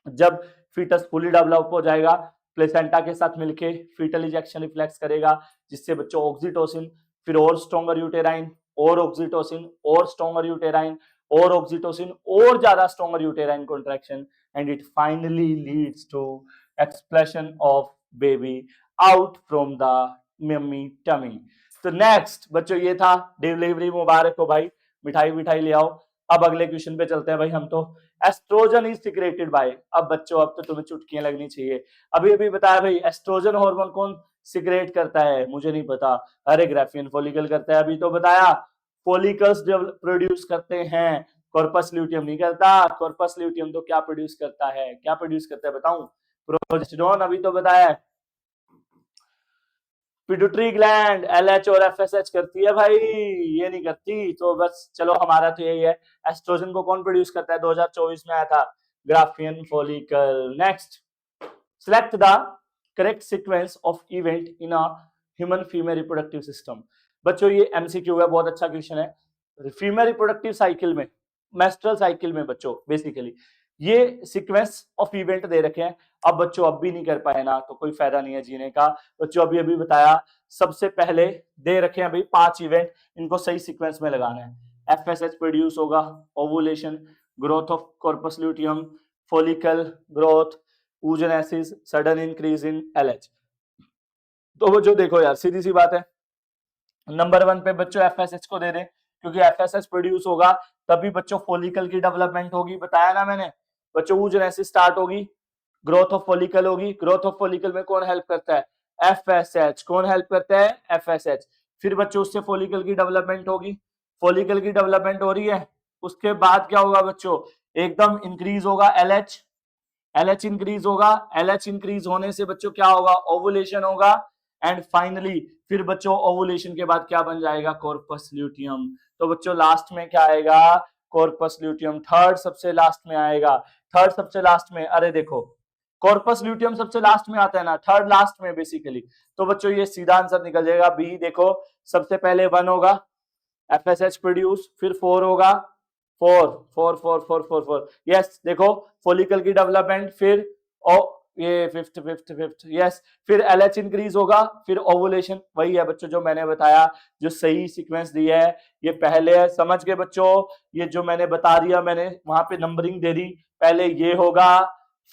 जब फीटस फुली डेवलप हो जाएगा, प्लेसेंटा के साथ मिलके फीटल इजेक्शन रिफ्लेक्स करेगा, जिससे बच्चों ऑक्सीटोसिन, फिर और स्ट्रॉन्गर यूटेराइन, और ऑक्सीटोसिन, और स्ट्रॉन्गर यूटेराइन, और ऑक्सीटोसिन, और ज्यादा stronger uterine contraction, and it finally leads to expression of baby out from the mummy tummy. तो नेक्स्ट बच्चों ये था, डिलीवरी मुबारक हो भाई, मिठाई मिठाई ले आओ। अब अगले क्वेश्चन पे चलते हैं भाई हम तो। एस्ट्रोजन इज सिक्रेटेड बाय, अब बच्चों अब तो तुम्हें चुटकियां लगनी चाहिए, अभी अभी बताया भाई एस्ट्रोजन हार्मोन कौन सिक्रेट करता है, मुझे नहीं पता, अरे ग्राफियन फॉलिकल करता है, अभी तो बताया फॉलिकल्स प्रोड्यूस करते हैं, कॉर्पस ल्यूटियम नहीं करता, कॉर्पस ल्यूटियम तो क्या प्रोड्यूस करता है, क्या प्रोड्यूस करता है बताऊं, प्रोजेस्टेरोन, अभी तो बताया है पिट्यूटरी ग्लैंड एलएच और एफएसएच करती है भाई, ये नहीं करती, तो बस चलो हमारा तो यही है, एस्ट्रोजन को कौन प्रोड्यूस करता है, 2024 में आया था Graafian follicle. Next, select the correct sequence of event in a human female reproductive system। बच्चों ये एमसीक्यू है, बहुत अच्छा क्वेश्चन है। फीमेल रिप्रोडक्टिव साइकिल में, मेस्ट्रल साइकिल में बच्चों बेसिकली ये सीक्वेंस ऑफ इवेंट दे रखे हैं, अब बच्चों अब भी नहीं कर पाए ना तो कोई फायदा नहीं है जीने का, बच्चों अभी अभी बताया सबसे पहले दे रखे हैं भाई 5 इवेंट, इनको सही सीक्वेंस में लगाना है, एफएसएच प्रोड्यूस होगा, ovulation, growth of corpus luteum, follicle growth, oogenesis, sudden increase in LH. तो वो जो देखो यार सीधी सी बात है, नंबर 1 पे बच्चों एफएसएच को दे दें, क्योंकि एफएसएच प्रोड्यूस होगा तभी बच्चों फॉलिकल की डेवलपमेंट होगी, बताया ना मैंने बच्चों, oogenesis स्टार्ट होगी, ग्रोथ ऑफ फॉलिकल होगी, ग्रोथ ऑफ फॉलिकल में कौन हेल्प करता है, एफएसएच, कौन हेल्प करता है, एफएसएच, फिर बच्चों उससे फॉलिकल की डेवलपमेंट होगी, फॉलिकल की डेवलपमेंट हो रही है, उसके बाद क्या होगा बच्चों, एकदम इंक्रीज होगा एलएच, एलएच इंक्रीज होगा, एलएच इंक्रीज होने से बच्चों क्या होगा, ओवुलेशन होगा, एंड फाइनली फिर बच्चों ओवुलेशन के बाद क्या बन जाएगा, कॉर्पस ल्यूटियम। तो बच्चों लास्ट में क्या आएगा, कॉर्पस ल्यूटियम, थर्ड सबसे लास्ट में आएगा, थर्ड सबसे लास्ट में, अरे देखो कॉर्पस ल्यूटियम सबसे लास्ट में आता है ना, थर्ड लास्ट में बेसिकली, तो बच्चों ये सीधा आंसर निकल जाएगा बी। देखो सबसे पहले 1 होगा एफएसएच प्रोड्यूस, फिर 4 होगा, 4 यस, देखो फॉलिकल की डेवलपमेंट, फिर ओ ये फिफ्थ यस, फिर एलएच इंक्रीज होगा, फिर ओवुलेशन, वही है बच्चों जो मैंने बताया, जो सही सीक्वेंस दिया है ये पहले है, समझ गए बच्चों, ये जो मैंने बता दिया मैंने वहां पे नंबरिंग दे दी, पहले ये होगा,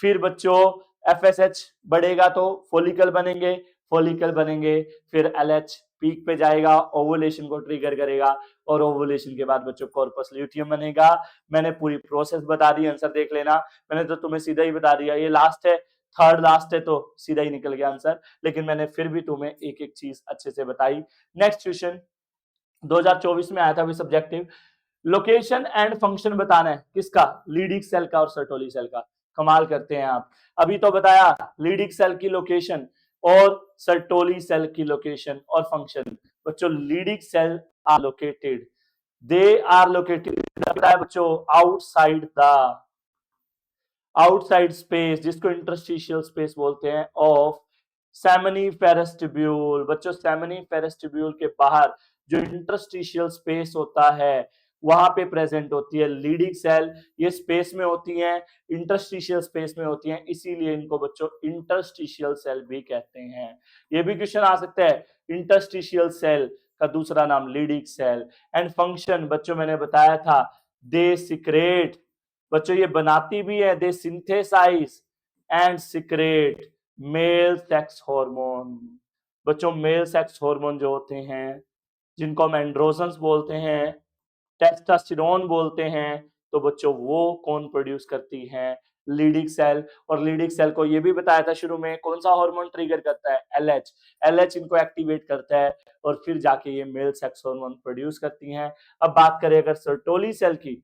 फिर बच्चों एफएसएच बढ़ेगा तो फॉलिकल बनेंगे, फॉलिकल बनेंगे, फिर एलएच पीक पे जाएगा, ओवुलेशन को ट्रिगर करेगा, और ओवुलेशन के बाद बच्चों कॉर्पस ल्यूटियम बनेगा। मैंने पूरी प्रोसेस बता दी, आंसर देख लेना, मैंने तो तुम्हें सीधा ही बता दिया, ये लास्ट है, थर्ड लास्ट है तो सीधा ही निकल गया आंसर, लेकिन मैंने फिर भी तुम्हें एक एक चीज अच्छे से बताई। नेक्स्ट क्वेश्चन 2024 में आया था भी सब्जेक्टिव, लोकेशन एंड फंक्शन बताना है, किसका, लीडिंग सेल का और सर्टोली सेल का, कमाल करते हैं आप, अभी तो बताया लीडिंग सेल की लोकेशन और सर्टोली सेल की लोकेशन और फंक्शन, बच्चों Leydig cell are located, they are located बताया बच्चों आउटसाइड स्पेस, जिसको इंटरस्टिशियल स्पेस बोलते हैं, ऑफ सेमिनिफेरस ट्यूब्यूल, बच्चों सेमिनिफेरस ट्यूब्यूल के बाहर जो इंटरस्टिशियल स्पेस होता है वहां पे प्रेजेंट होती है लीडिंग सेल, ये स्पेस में होती हैं, इंटरस्टिशियल स्पेस में होती हैं, इसीलिए इनको बच्चों इंटरस्टिशियल सेल भी कहते हैं। ये भी क्वेश्चन आ सकता है, इंटरस्टिशियल सेल का दूसरा नाम लीडिंग सेल। एंड फंक्शन बच्चों मैंने बताया था, दे सिक्रेट, बच्चों ये बनाती भी है, they synthesize and secrete male sex hormone, बच्चों मेल सेक्स हार्मोन जो होते हैं जिनको हम एंड्रोजन्स बोलते हैं, टेस्टोस्टेरोन बोलते हैं, तो बच्चों वो कौन प्रोड्यूस करती हैं, लीडिंग सेल, और लीडिंग सेल को ये भी बताया था शुरू में कौन सा हार्मोन ट्रिगर करता है, एलएच, एलएच इनको एक्टिवेट करता है और फिर जाके ये मेल सेक्स हार्मोन प्रोड्यूस करती हैं। अब बात करें अगर सर्टोली सेल की,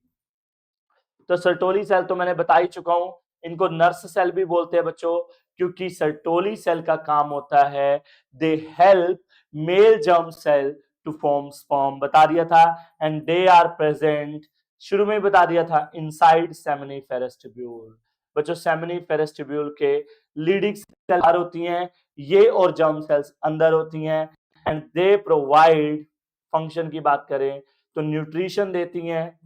तो सर्टोली सेल तो मैंने बता ही चुका हूं, इनको नर्स सेल भी बोलते हैं बच्चों, क्योंकि सर्टोली सेल का काम होता है they help male germ cell to form sperm, बता दिया था, एंड दे आर प्रेजेंट, शुरू में बता दिया था, इनसाइड सेमिनिफेरस ट्यूब्यूल, बच्चों सेमिनिफेरस ट्यूब्यूल के लीडिंग सेल बाहर होती हैं, ये और जर्म सेल्स अंदर होती हैं, एंड दे प्रोवाइड, फंक्शन की बात करें तो न्यूट्रिशन देती हैं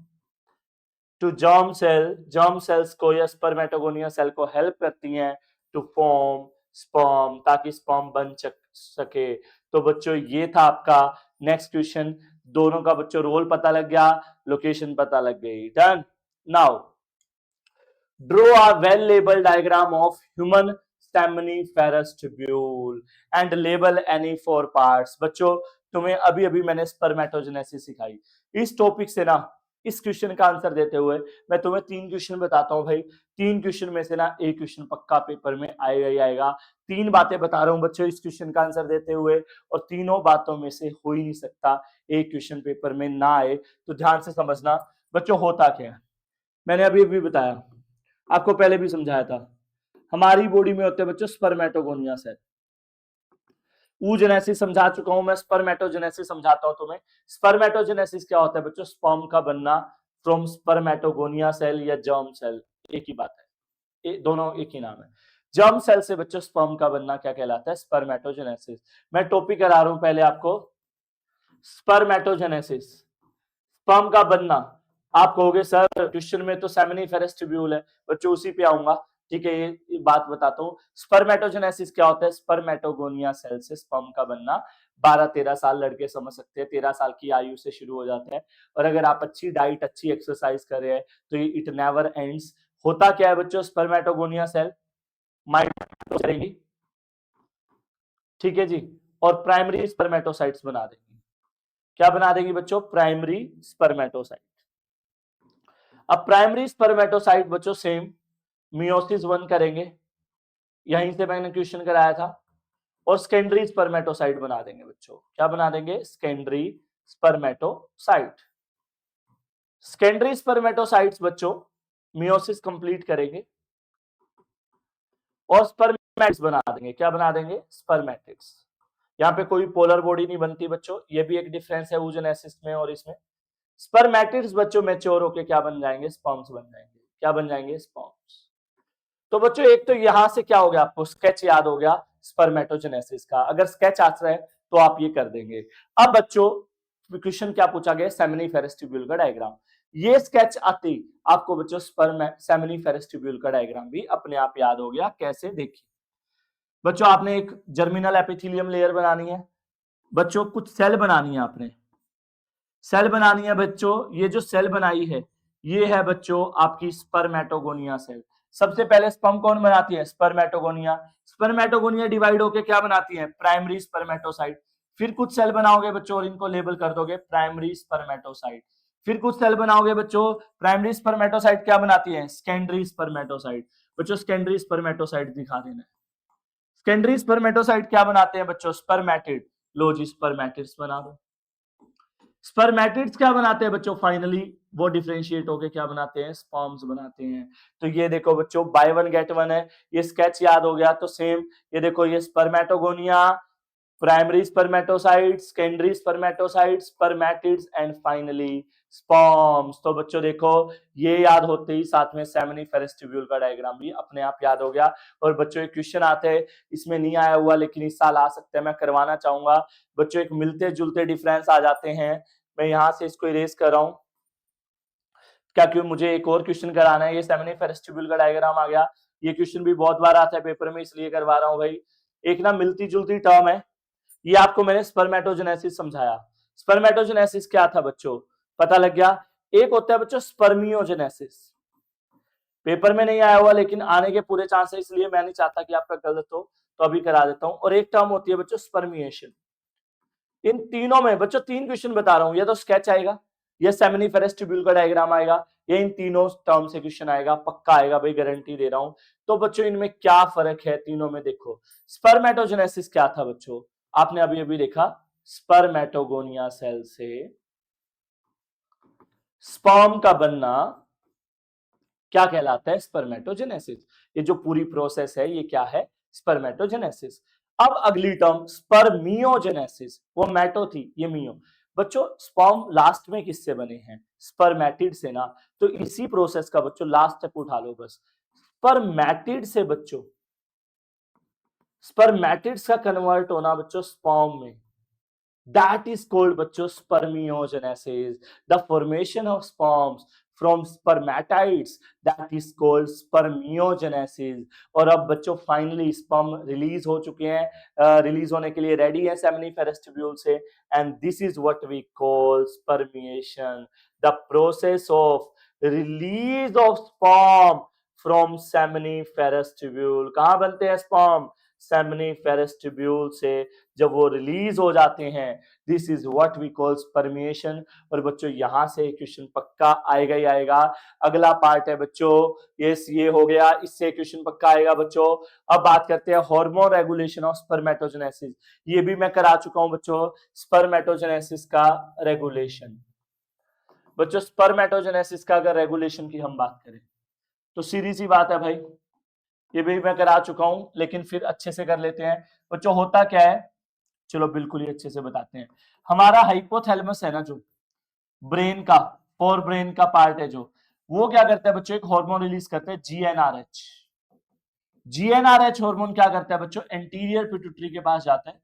to germ cell, germ cells को या स्पर्मेटोगोनिया सेल को हेल्प करती हैं टू फॉर्म स्पर्म, ताकि स्पर्म बन सके। तो बच्चों ये था आपका नेक्स्ट क्वेश्चन, दोनों का बच्चों रोल पता लग गया, लोकेशन पता लग गई, done. Now draw a well label diagram of human seminiferous tubule and label any 4 parts, बच्चों तुम्हें अभी अभी मैंने स्पर्मेटोजेनेसिस सिखाई, इस टॉपिक से ना इस क्वेश्चन का आंसर देते हुए मैं तुम्हें 3 क्वेश्चन बताता हूं भाई। 3 क्वेश्चन में से ना एक क्वेश्चन पक्का पेपर में आएगा ही आएगा। 3 बातें बता रहा हूं बच्चों इस क्वेश्चन का आंसर देते हुए, और तीनों बातों में से हो ही नहीं सकता एक क्वेश्चन पेपर में ना आए। तो ध्यान से समझना बच्चों होता क्या है। मैंने अभी अभी बताया, आपको पहले भी समझाया था, हमारी बॉडी में होते हैं बच्चों स्पर्मेटोगोनिया सेल। oogenesis समझा चुका हूं मैं, स्पर्मेटोजेनेसिस समझाता हूं तुम्हें। स्पर्मेटोजेनेसिस क्या होता है बच्चों? स्पर्म का बनना फ्रॉम स्पर्मेटोगोनिया सेल या जर्म सेल, एक ही बात है, दोनों एक ही नाम है। जर्म सेल से बच्चों स्पर्म का बनना क्या कहलाता है? स्पर्मेटोजेनेसिस। मैं टॉपिक करा रहा हूं पहले आपको, स्पर्मेटोजेनेसिस, स्पर्म का बनना। आप कहोगे सर क्वेश्चन में तो सेमिनिफेरस ट्यूब्यूल है, बच्चों उसी पे आऊंगा, ठीक है। ये बात बताता हूँ, स्पर्मेटोजेनेसिस क्या होता है? स्पर्मेटोगोनिया सेल से स्पर्म का बनना। 12-13 साल लड़के समझ सकते हैं, 13 साल की आयु से शुरू हो जाता है। और अगर आप अच्छी डाइट अच्छी एक्सरसाइज कर रहे हैं तो ये इट नेवर एंड्स। होता क्या है बच्चों? स्पर्मेटोगोनिया सेल माइटोसिस करेंगी, ठीक है जी, और प्राइमरी स्पर्मेटोसाइट्स बना देंगी। क्या बना देंगी बच्चों? Primary spermatocyte. अब प्राइमरी स्पर्मेटोसाइट बच्चों सेम मियोसिस 1 करेंगे, यहीं से मैंने क्वेश्चन कराया था, और सेकेंडरी स्पर्मेटोसाइट बना देंगे बच्चों। क्या बना देंगे? Secondary spermatocyte. सेकेंडरी स्पर्मेटोसाइट्स बच्चों मियोसिस कंप्लीट करेंगे और स्पर्मेटिड्स बना देंगे। क्या बना देंगे? स्पर्मेटिड्स। यहाँ पे कोई पोलर बॉडी नहीं बनती बच्चों, ये भी एक डिफरेंस है oogenesis में और इसमें। स्पर्मेटिड्स बच्चों मैच्योर होके क्या बन जाएंगे? स्पर्म्स बन जाएंगे। क्या बन जाएंगे? स्पर्म्स। तो बच्चों एक तो यहां से क्या हो गया, आपको स्केच याद हो गया स्पर्मेटोजेनेसिस का। अगर स्केच आता है तो आप ये कर देंगे। अब बच्चों क्वेश्चन क्या पूछा गया? सेमिनिफेरस ट्यूब्यूल का डायग्राम। ये स्केच आते ही आपको बच्चों सेमिनिफेरस ट्यूब्यूल का डायग्राम भी अपने आप याद हो गया। कैसे? देखिए बच्चों, आपने एक जर्मिनल एपिथेलियम लेयर बनानी है बच्चों, कुछ सेल बनानी है आपने, सेल बनानी है बच्चों। ये जो सेल बनाई है ये है बच्चों आपकी स्पर्मेटोगोनिया सेल। सबसे पहले स्पर्म कौन बनाती है? स्पर्मेटोगोनिया। स्पर्मेटोगोनिया डिवाइड होकर क्या बनाती है? Primary spermatocyte. फिर कुछ सेल बनाओगे बच्चों और इनको लेबल कर दोगे प्राइमरी स्पर्मेटोसाइट। फिर कुछ सेल बनाओगे बच्चों, प्राइमरी स्पर्मेटोसाइट क्या बनाती है? Secondary spermatocyte. बच्चों सेकेंडरी स्पर्मेटोसाइट दिखा देना। सेकेंडरी स्पर्मेटोसाइट क्या बनाते हैं बच्चों? स्पर्मेटिड। लो जी स्पर्मेटिड्स बना दो। स्पर्मेटिड्स क्या बनाते हैं बच्चों? फाइनली वो डिफरेंशिएट होके क्या बनाते हैं? स्पर्म्स बनाते हैं। तो ये देखो बच्चों बाय वन गेट वन है, ये स्केच याद हो गया तो सेम ये देखो, ये spermatogonia, primary spermatocytes, secondary spermatocytes, spermatids and finally sperms. तो बच्चों देखो ये याद होते ही साथ में सेमिनिफेरस ट्यूब्यूल का डायग्राम भी अपने आप याद हो गया। और बच्चों एक क्वेश्चन आते हैं, इसमें नहीं आया हुआ लेकिन इस साल आ सकते हैं, मैं करवाना चाहूंगा बच्चों। एक मिलते जुलते डिफरेंस आ जाते हैं, मैं यहां से इसको इरेज कर रहा हूं क्या, क्यों मुझे एक और क्वेश्चन कराना है। ये सेमिनिफेरस ट्यूब्यूल का डायग्राम आ गया, ये क्वेश्चन भी बहुत बार आता है पेपर में इसलिए करवा रहा हूं भाई। एक ना मिलती जुलती टर्म है, ये आपको मैंने स्पर्मेटोजेनेसिस समझाया। स्पर्मेटोजेनेसिस क्या था बच्चों? पता लग गया। एक होता है बच्चों स्पर्मियोजेनेसिस, पेपर में नहीं आया हुआ लेकिन आने के पूरे चांस है, इसलिए मैं नहीं चाहता कि आपका गलत हो, तो अभी करा देता हूं। और एक टर्म होती है बच्चों स्पर्मिएशन। इन तीनों में बच्चों 3 क्वेश्चन बता रहा हूं, या तो स्केच आएगा, या सेमिनिफेरस ट्यूब्यूल का डायग्राम आएगा, या इन तीनों टर्म से क्वेश्चन आएगा, पक्का आएगा भाई, गारंटी दे रहा हूं। तो बच्चों इनमें क्या फर्क है तीनों में? देखो स्पर्मेटोजेनेसिस क्या था बच्चों, आपने अभी अभी देखा, स्पर्मेटोगोनिया सेल से स्पर्म का बनना क्या कहलाता है? स्पर्मेटोजेनेसिस। ये जो पूरी प्रोसेस है ये क्या है? स्पर्मेटोजेनेसिस। अब अगली टर्म स्पर्मियोजेनेसिस, वो मैटो थी, ये मियो। बच्चों स्पर्म लास्ट में किससे बने हैं? स्पर्मेटिड से ना, तो इसी प्रोसेस का बच्चों लास्ट स्टेप उठा लो बस, स्पर्मेटिड से बच्चों, स्पर्मेटिड्स का कन्वर्ट होना बच्चों स्पर्म में, that is called बच्चों spermiogenesis, the formation of sperms from spermatids, that is called spermiogenesis। और अब बच्चों फाइनली स्पर्म रिलीज हो चुके हैं, रिलीज होने के लिए रेडी है सेमिनिफेरस ट्यूब्यूल से, and this is what we call spermiation, the process of release of sperm from seminiferous tubule. कहां बनते हैं स्पर्म? सेमिनिफेरस ट्यूब्यूल से जब वो रिलीज हो जाते हैं, this is what we call spermiation. और बच्चों यहाँ से क्वेश्चन पक्का आएगा ही आएगा। अगला पार्ट है बच्चों, ये हो गया, इससे क्वेश्चन पक्का आएगा बच्चों। अब बात करते हैं हार्मोन रेगुलेशन ऑफ स्पर्मेटोजेनेसिस। ये भी मैं करा चुका हूं बच्चों, स्पर्मेटोजेनेसिस का रेगुलेशन। बच्चों स्पर्मेटोजेनेसिस का अगर रेगुलेशन की हम बात करें तो सीधी सी बात है भाई, ये भी मैं करा चुका हूं, लेकिन फिर अच्छे से कर लेते हैं बच्चों। होता क्या है, चलो बिल्कुल ही अच्छे से बताते हैं। हमारा हाइपोथैलेमस है ना, जो ब्रेन का, फोर ब्रेन का पार्ट है जो, वो क्या करता है बच्चों, एक हार्मोन रिलीज करते हैं जीएनआरएच। जीएनआरएच हार्मोन क्या करता है बच्चों, एंटीरियर पिट्यूटरी के पास जाता है।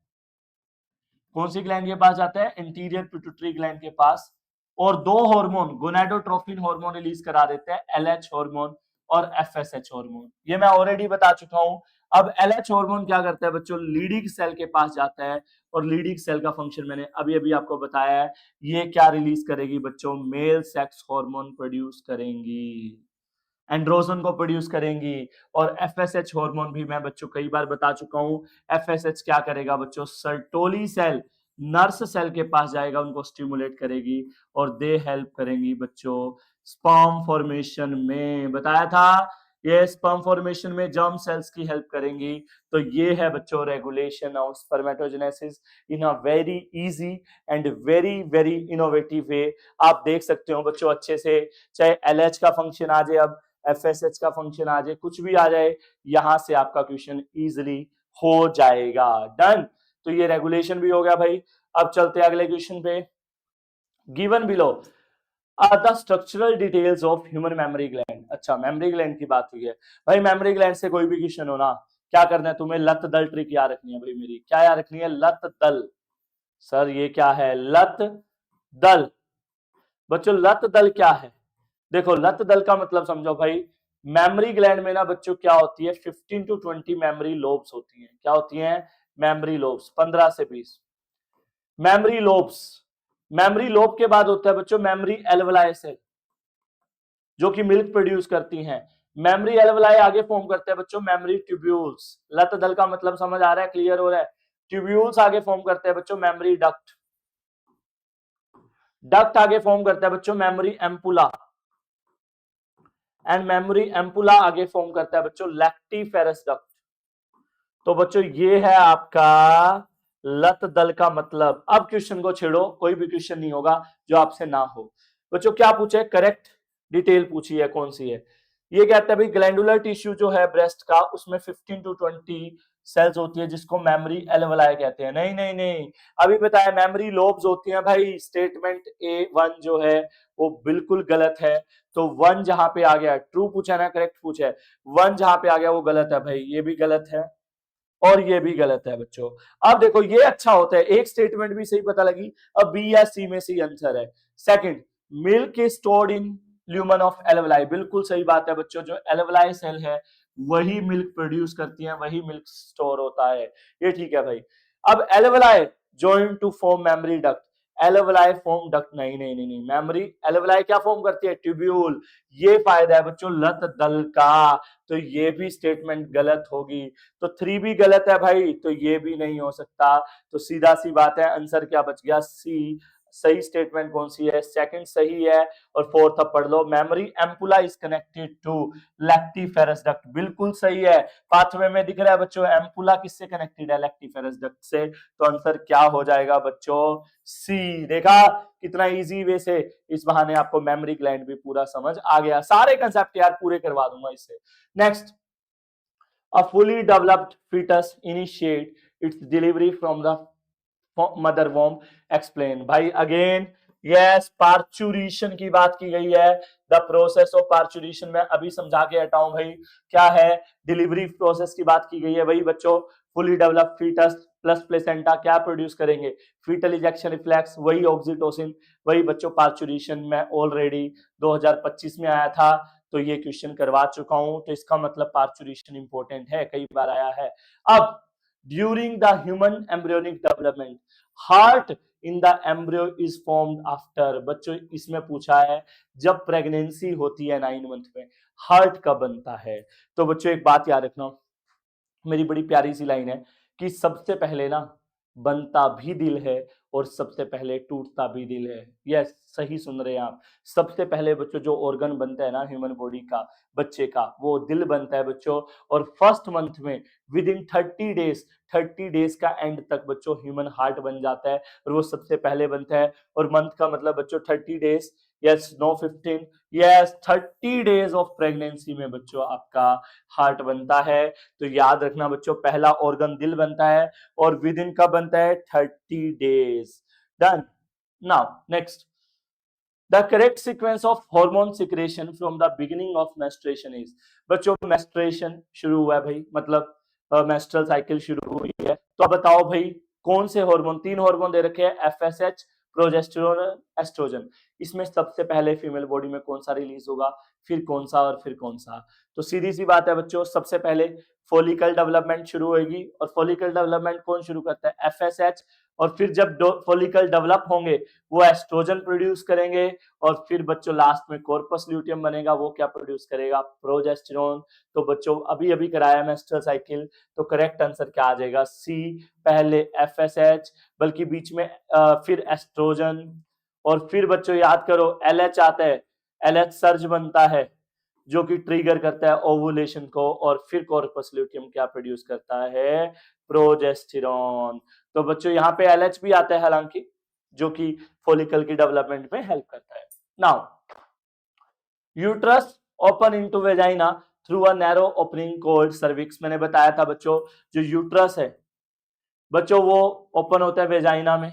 कौन सी ग्लैंड के पास जाता है, एंटीरियर पिट्यूटरी ग्लैंड के पास। और दो हार्मोन गोनाडोट्रोपिन हार्मोन रिलीज करा देते हैं, एलएच हार्मोन और एफएसएच हार्मोन। ये मैं ऑलरेडी बता चुका हूं। अब एलएच हार्मोन क्या करता है बच्चों, लीडिंग सेल के पास जाता है, और लीडिंग सेल का फंक्शन मैंने अभी अभी आपको बताया है। ये क्या रिलीज करेगी बच्चों, मेल सेक्स हार्मोन प्रोड्यूस करेंगी, एंड्रोजन को प्रोड्यूस करेंगी। और एफएसएच हार्मोन भी मैं बच्चों कई बार बता चुका हूं। एफएसएच क्या करेगा बच्चों, सर्टोली सेल, नर्स सेल के पास जाएगा, उनको स्टिमुलेट करेगी, और दे हेल्प करेंगी बच्चों स्पर्म फॉर्मेशन में। बताया था, ये स्पर्म फॉर्मेशन में जर्म सेल्स की हेल्प करेंगी। तो ये है बच्चों regulation of spermatogenesis in a very easy and very very innovative वे। आप देख सकते हो बच्चों अच्छे से, चाहे एलएच का फंक्शन आ जाए, अब एफएसएच का फंक्शन आ जाए, कुछ भी आ जाए, यहां से आपका क्वेश्चन इजीली हो जाएगा। डन, तो ये रेगुलेशन भी हो गया भाई। अब चलते हैं अगले क्वेश्चन पे। Given below are the structural details of human mammary gland. अच्छा, मेमोरी ग्लैंड की बात हुई है भाई, मेमोरी ग्लैंड से कोई भी क्वेश्चन हो ना, क्या करना है तुम्हें, लत दल ट्रिक याद रखनी है भाई मेरी। क्या याद रखनी है, लत दल। सर ये क्या है, लत दल। बच्चों लत दल क्या है, देखो लत दल का मतलब समझो भाई, मेमोरी ग्लैंड में ना बच्चों क्या होती है, 15 to 20 मेमोरी लोब्स होती हैं। क्या होती हैं, मेमोरी लोब्स, 15 से 20 मेमोरी लोब्स। मेमोरी लोब के बाद होता है बच्चों मेमोरी एल्वलाई सेल, जो कि मिल्क प्रोड्यूस करती हैं। मेमोरी एल्वलाई आगे फॉर्म करते हैं बच्चों मेमोरी ट्यूब्यूल्स। लत दल का मतलब समझ आ रहा है, क्लियर हो रहा है। ट्यूब्यूल्स आगे फॉर्म करते हैं बच्चों मेमोरी डक्ट। डक्ट आगे फॉर्म करता है बच्चों mammary ampulla, and mammary ampulla आगे फॉर्म करता है बच्चों लैक्टिफेरस डक्ट। तो बच्चों ये है आपका लत दल का मतलब। अब क्वेश्चन को छेड़ो, कोई भी क्वेश्चन नहीं होगा जो आपसे ना हो। बच्चों क्या पूछे, करेक्ट डिटेल पूछी है, कौन सी है, ये कहता है भाई ग्लैंडुलर टिश्यू जो है ब्रेस्ट का, उसमें 15 to 20 सेल्स होती है, जिसको मेमोरी एल्वलाई कहते हैं। नहीं नहीं नहीं, अभी बताया मेमोरी लोब्स होती हैं भाई। स्टेटमेंट A1 जो है वो बिल्कुल गलत है। तो 1 जहां पे आ गया, ट्रू पूछा ना, करेक्ट पूछा है, 1 जहां पे आ गया वो गलत है भाई, ये भी गलत है और ये भी गलत है बच्चों। अब देखो ये अच्छा होता है, एक स्टेटमेंट भी सही पता लगी। अब बी या सी में से आंसर है। Second, milk is stored in lumen of alveoli, बिल्कुल सही बात है बच्चों। जो एल्वलाई सेल है वही मिल्क प्रोड्यूस करती है, वही मिल्क स्टोर होता है, ये ठीक है भाई। अब alveoli join to form mammary duct, alveoli form duct, नहीं नहीं नहीं नहीं, मेमोरी एल्वलाई क्या फॉर्म करती है, ट्यूब्यूल। ये फायदा है बच्चों लत दल का। तो ये भी स्टेटमेंट गलत होगी। तो 3 भी गलत है भाई, तो ये भी नहीं हो सकता। तो सीधा सी बात है, आंसर क्या बच गया, सी। सही स्टेटमेंट कौन सी है, सेकंड सही है। और फोर्थ अब पढ़ लो, mammary ampulla is connected to lactiferous duct, बिल्कुल सही है। पाथवे में दिख रहा है बच्चों, एम्पुला किससे कनेक्टेड है, लैक्टिफेरस डक्ट से। तो आंसर क्या हो जाएगा बच्चों, सी। देखा कितना इजी वे से, इस बहाने आपको मेमोरी ग्लैंड भी पूरा समझ आ गया। सारे कंसेप्ट यार पूरे करवा दूंगा इससे। Next, a fully developed fetus initiate its delivery from the mother वॉर्म, एक्सप्लेन भाई अगेन। यस, पार्चुरेशन की बात की गई है, द प्रोसेस ऑफ पार्चुरेशन में अभी समझा के हटा हूं भाई। क्या है, डिलीवरी प्रोसेस की बात की गई है भाई बच्चों। Fully developed fetus plus placenta क्या प्रोड्यूस करेंगे, फीटल इजेक्शन रिफ्लेक्स, वही ऑक्सीटोसिन, वही बच्चों पार्चुरेशन में ऑलरेडी 2025 में आया था। तो ये क्वेश्चन करवा चुका हूं, तो इसका मतलब पार्चुरेशन इंपॉर्टेंट है, कई बार आया है। अब during the human embryonic development, heart in the embryo is formed after. बच्चों इसमें पूछा है जब प्रेगनेंसी होती है 9 मंथ में, हार्ट कब बनता है। तो बच्चों एक बात याद रखना, मेरी बड़ी प्यारी सी लाइन है कि सबसे पहले ना बनता भी दिल है और सबसे पहले टूटता भी दिल है। यस, सही सुन रहे हैं आप। सबसे पहले बच्चों जो ऑर्गन बनता है ना ह्यूमन बॉडी का, बच्चे का, वो दिल बनता है बच्चों। और फर्स्ट मंथ में विद इन 30 डेज का एंड तक बच्चों ह्यूमन हार्ट बन जाता है और वो सबसे पहले बनता है। और मंथ का मतलब बच्चों 30 days, yes no 15, yes 30 days of pregnancy में बच्चों आपका हार्ट बनता है। तो याद रखना बच्चों, पहला ऑर्गन दिल बनता है और विद इन कब बनता है? 30 days. Done. Now next, the correct sequence of hormone secretion from the beginning of menstruation is. बच्चों मेंस्ट्रुएशन शुरू हुआ है भाई, मतलब मेंस्ट्रुअल साइकिल शुरू हुई है, तो अब बताओ भाई कौन से हार्मोन, 3 हार्मोन दे रखे हैं, एफएसएच, प्रोजेस्टेरोन, एस्ट्रोजन। इसमें सबसे पहले फीमेल बॉडी में कौन सा रिलीज होगा, फिर कौन सा और फिर कौन सा? तो सीधी सी बात है बच्चों, सबसे पहले फॉलिकल डेवलपमेंट शुरू होगी और फॉलिकल डेवलपमेंट कौन शुरू करता है? एफएसएच। और फिर जब फॉलिकल डेवलप होंगे वो एस्ट्रोजन प्रोड्यूस करेंगे और फिर बच्चों लास्ट में कॉर्पस ल्यूटियम बनेगा, वो क्या प्रोड्यूस करेगा? प्रोजेस्टेरोन। तो बच्चों अभी अभी कराया मेंस्ट्रुअल साइकिल, तो करेक्ट आंसर क्या आ जाएगा? सी, पहले एफएसएच, बल्कि बीच में फिर एस्ट्रोजन और फिर बच्चों याद करो एलएच आता है, एलएच सर्ज बनता है जो कि ट्रिगर करता है ओवुलेशन को और फिर कॉर्पस ल्यूटियम क्या प्रोड्यूस करता है? प्रोजेस्टेरोन। तो बच्चों यहाँ पे एलएच भी आता है हालांकि, जो कि फॉलिकल की डेवलपमेंट में हेल्प करता है। Now uterus open into vagina through a narrow opening called cervix. मैंने बताया था बच्चों जो यूट्रस है बच्चों वो ओपन होता है वेजाइना में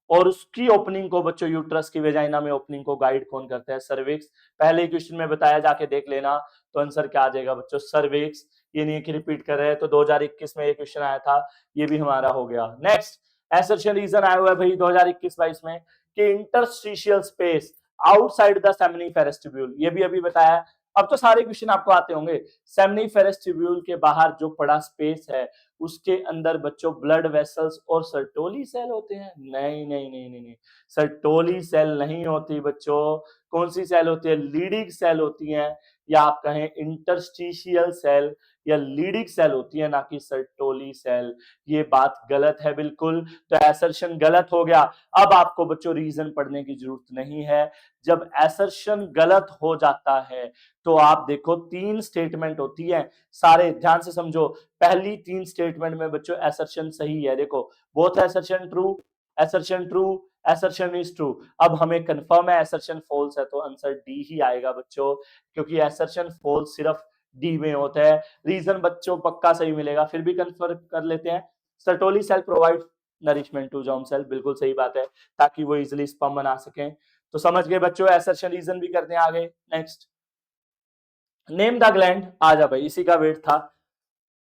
और उसकी ओपनिंग को बच्चों, यूट्रस की वेजाइना में ओपनिंग को गाइड कौन करता है? सर्विक्स। पहले क्वेश्चन में बताया, जाके देख लेना, तो आंसर क्या आ जाएगा बच्चों? सर्विक्स। ये नहीं कि रिपीट कर रहे हैं, तो 2021 में ये क्वेश्चन आया था, ये भी हमारा हो गया। नेक्स्ट एसर्शन रीजन आया हुआ है भाई 2021-22 में कि interstitial space outside the seminiferous tubule, ये भी अभी बताया। अब तो सारे क्वेश्चन आपको आते होंगे। सेमिनिफेरस ट्यूब्यूल के बाहर जो पड़ा स्पेस है उसके अंदर बच्चों ब्लड वेसल्स और सर्टोली सेल होते हैं? नहीं नहीं नहीं नहीं नहीं, सर्टोली सेल नहीं होती बच्चों। कौन सी सेल होती है? लीडिंग सेल होती है, या आप कहें इंटरस्टिशियल सेल या लीडिंग सेल होती है, ना कि सर्टोली सेल। ये बात गलत है बिल्कुल, तो एसर्शन गलत हो गया। अब आपको बच्चों रीजन पढ़ने की जरूरत नहीं है। जब एसर्शन गलत हो जाता है तो आप देखो 3 स्टेटमेंट होती है, सारे ध्यान से समझो। पहली 3 स्टेटमेंट में बच्चों एसर्शन सही है, देखो both assertion true, assertion true, assertion is true. अब हमें कंफर्म है एसर्शन फॉल्स है, तो आंसर डी ही आएगा बच्चों, क्योंकि एसर्शन फॉल्स सिर्फ डी में होता है। रीजन बच्चों पक्का सही मिलेगा, फिर भी कंफर्म कर लेते हैं। Sertoli cell provide nourishment to germ cell, बिल्कुल सही बात है, ताकि वो इजिली स्पर्म बना सकें। तो समझ गए बच्चों, एसर्शन रीजन भी करते हैं आगे। नेक्स्ट, नेम द ग्लैंड, आ जा भाई, इसी का वेट था।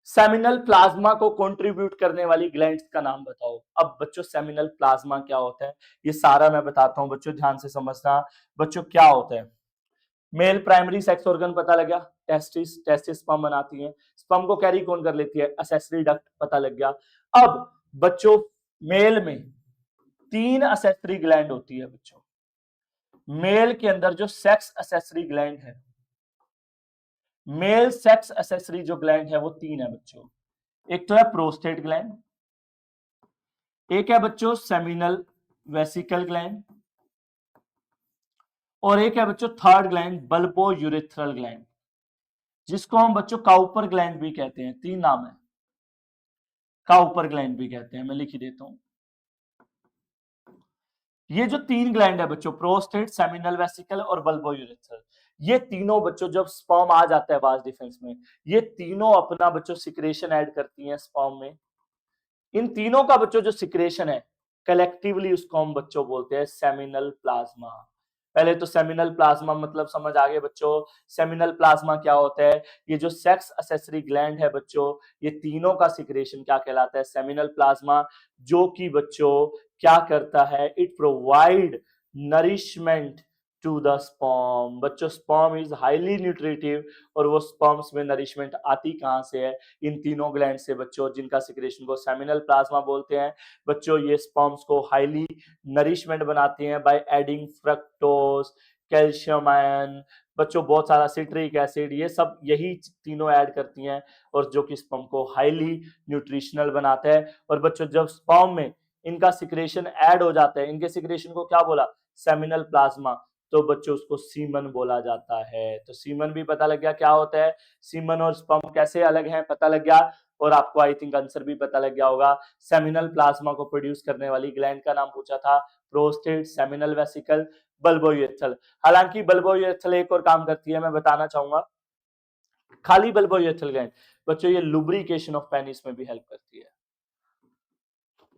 सेमिनल प्लाज्मा को कंट्रीब्यूट करने वाली ग्लैंड्स का नाम बताओ। अब बच्चों सेमिनल प्लाज्मा क्या होता है ये सारा मैं बताता हूं बच्चों, ध्यान से समझना। बच्चों क्या होता है? मेल प्राइमरी सेक्स ऑर्गन पता लग गया, टेस्टिस, टेस्टिस स्पर्म बनाती है, स्पर्म को कैरी कौन कर लेती है? एसेसरी डक्ट पता लग गया। अब बच्चों मेल में 3 एसेसरी ग्लैंड होती है बच्चों। मेल के अंदर जो सेक्स एसेसरी ग्लैंड है, मेल सेक्स एसेसरी जो ग्लैंड है वो 3 है बच्चों। एक तो है प्रोस्टेट ग्लैंड, एक है बच्चों सेमिनल वेसिकल ग्लैंड, और एक है बच्चों third gland bulbo urethral gland, जिसको हम बच्चों काउपर ग्लैंड भी कहते हैं। 3 नाम है, काउपर ग्लैंड भी कहते हैं, मैं लिख ही देता हूं। ये जो 3 ग्लैंड है बच्चों, प्रोस्टेट, सेमिनल वेसिकल और बल्बो यूरेथ्रल, ये तीनों बच्चों जब स्पर्म आ जाता है वाज डिफेंस में, ये तीनों अपना बच्चों सिक्रेशन ऐड करती हैं स्पर्म में। इन तीनों का बच्चों जो सिक्रेशन है कलेक्टिवली उसको हम बच्चों बोलते हैं सेमिनल प्लाज्मा। पहले तो सेमिनल प्लाज्मा मतलब समझ आ गए बच्चों। सेमिनल प्लाज्मा क्या होता है? ये जो सेक्स एसेसरी ग्लैंड है बच्चों, ये तीनों का सिक्रेशन क्या कहलाता है? सेमिनल प्लाज्मा, जो कि बच्चों क्या करता है? It provide nourishment to the sperm. बच्चों स्पर्म इज हाईली न्यूट्रिटिव, और वो स्पर्म्स में नरिशमेंट आती कहां से है? इन तीनों ग्लैंड से बच्चों, जिनका सिक्रेशन को सेमिनल प्लाज्मा बोलते हैं। बच्चों ये स्पर्म्स को हाईली नरिशमेंट बनाती हैं by adding fructose calcium ion, बच्चों बहुत सारा सिट्रिक एसिड, ये सब यही तीनों ऐड करती हैं और जो कि स्पर्म को हाईली न्यूट्रिशनल बनाता है। और बच्चों जब स्पर्म में इनका सिक्रेशन ऐड हो जाता है, इनके सिक्रेशन को क्या बोला, सेमिनल प्लाज्मा, तो बच्चों उसको सीमन बोला जाता है। तो सीमन भी पता लग गया क्या होता है, सीमन और स्पर्म कैसे अलग हैं पता लग गया। और आपको आई थिंक आंसर भी पता लग गया होगा, सेमिनल प्लाज्मा को प्रोड्यूस करने वाली ग्लैंड का नाम पूछा था, प्रोस्टेट, सेमिनल वेसिकल, बल्बोयूरेथ्रल। हालांकि बल्बोयूरेथ्रल एक और काम करती है, मैं बताना चाहूंगा, खाली बल्बोयूरेथ्रल ग्लैंड बच्चों ये लुब्रिकेशन ऑफ पेनिस में भी हेल्प करती है।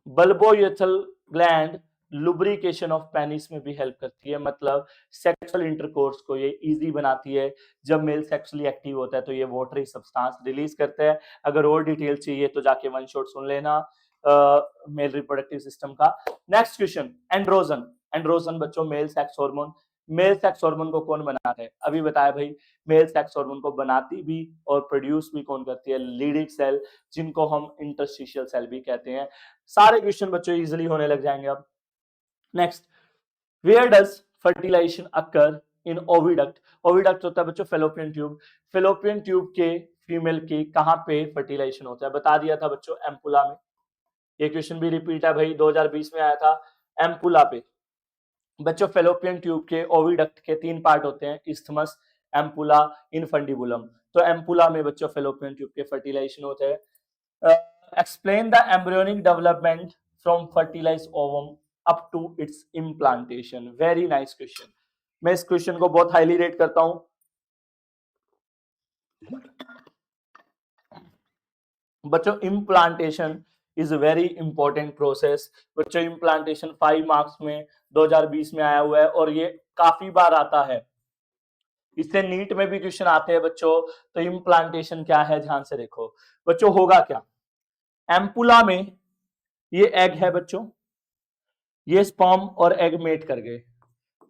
Bulbourethral gland lubrication of penis में भी हेल्प करती है, मतलब सेक्सुअल इंटरकोर्स को ये इजी बनाती है। जब मेल सेक्सुअली एक्टिव होता है तो ये वाटरी सब्सटेंस रिलीज करता है। अगर और डिटेल चाहिए तो जाके वन शॉट सुन लेना मेल रिप्रोडक्टिव सिस्टम का। Next question, androgen. एंड्रोजन बच्चों male sex hormone. Mail sex hormone को कौन बनाता है, अभी बताया भाई, मेल सेक्स हार्मोन को बनाती भी और प्रोड्यूस भी कौन करती है, लीडिंग सेल, जिनको हम इंटरस्टिशियल सेल भी कहते हैं। सारे क्वेश्चन बच्चों इजीली होने लग जाएंगे अब। Next, where does fertilisation occur in oviduct. Oviduct होता है बच्चों फेलोपियन ट्यूब। फेलोपियन ट्यूब के फीमेल के कहां पे फर्टिलाइजेशन होता है, बता दिया था बच्चों, एम्पुला में। ये क्वेश्चन भी रिपीट है भाई, 2020 में आया था, एम्पुला पे। बच्चों फेलोपियन ट्यूब के ओविडक्ट के 3 पार्ट होते हैं, इस्थमस, एम्पुला, इनफंडिबुलम। तो एम्पुला में बच्चों फेलोपियन ट्यूब के फर्टिलाइजेशन होते हैं। Explain the embryonic development from fertilised ovum up to its implantation. Very nice question, मैं इस क्वेश्चन को बहुत हाईली रेट करता हूं। बच्चों implantation is very important process. बच्चों इम्प्लांटेशन 5 मार्क्स में 2020 में आया हुआ है और ये काफी बार आता है, इससे नीट में भी क्वेश्चन आते हैं बच्चों। तो इम्प्लांटेशन क्या है, ध्यान से देखो बच्चों, होगा क्या, एम्पुला में ये एग है बच्चों, ये स्पर्म और एग मेट कर गए,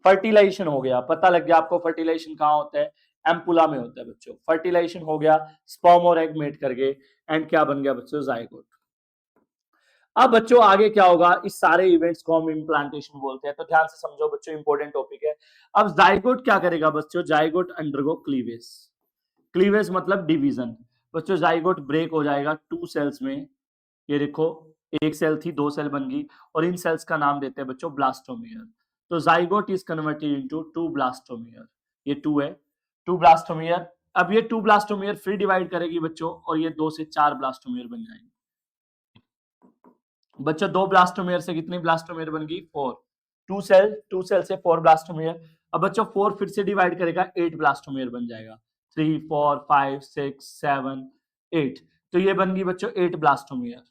फर्टिलाइजेशन हो गया, पता लग गया आपको फर्टिलाइजेशन कहां होता है, एम्पुला में होता है बच्चों। फर्टिलाइजेशन हो गया, स्पर्म और एग मेट कर गए, एंड क्या बन गया बच्चों, जायगोट। अब बच्चों आगे क्या होगा, इस सारे इवेंट्स को हम इम्प्लांटेशन बोलते हैं, तो ध्यान से समझो बच्चों, इंपॉर्टेंट टॉपिक है। अब जायगोट क्या करेगा बच्चों, जायगोट अंडरगो क्लीवेज। क्लीवेज मतलब डिवीजन। बच्चों जायगोट ब्रेक हो जाएगा 2 सेल्स में, ये देखो, एक सेल थी 2 सेल बन गई, और इन सेल्स का नाम देते हैं बच्चों ब्लास्टोमियर। तो zygote is converted into 2 blastomere, ये 2 है, 2 ब्लास्टोमियर। अब ये 2 ब्लास्टोमियर फिर डिवाइड करेगी बच्चों, और ये 2 से 4 ब्लास्टोमियर बन जाएंगे बच्चों। 2 ब्लास्टोमियर से कितनी ब्लास्टोमियर बन गई, 4। 2 सेल से 4 ब्लास्टोमियर। अब बच्चों 4 फिर से डिवाइड करेगा, 8 ब्लास्टोमियर बन जाएगा, 3 4 5 6 7 8। तो ये बन गई बच्चों 8 ब्लास्टोमियर।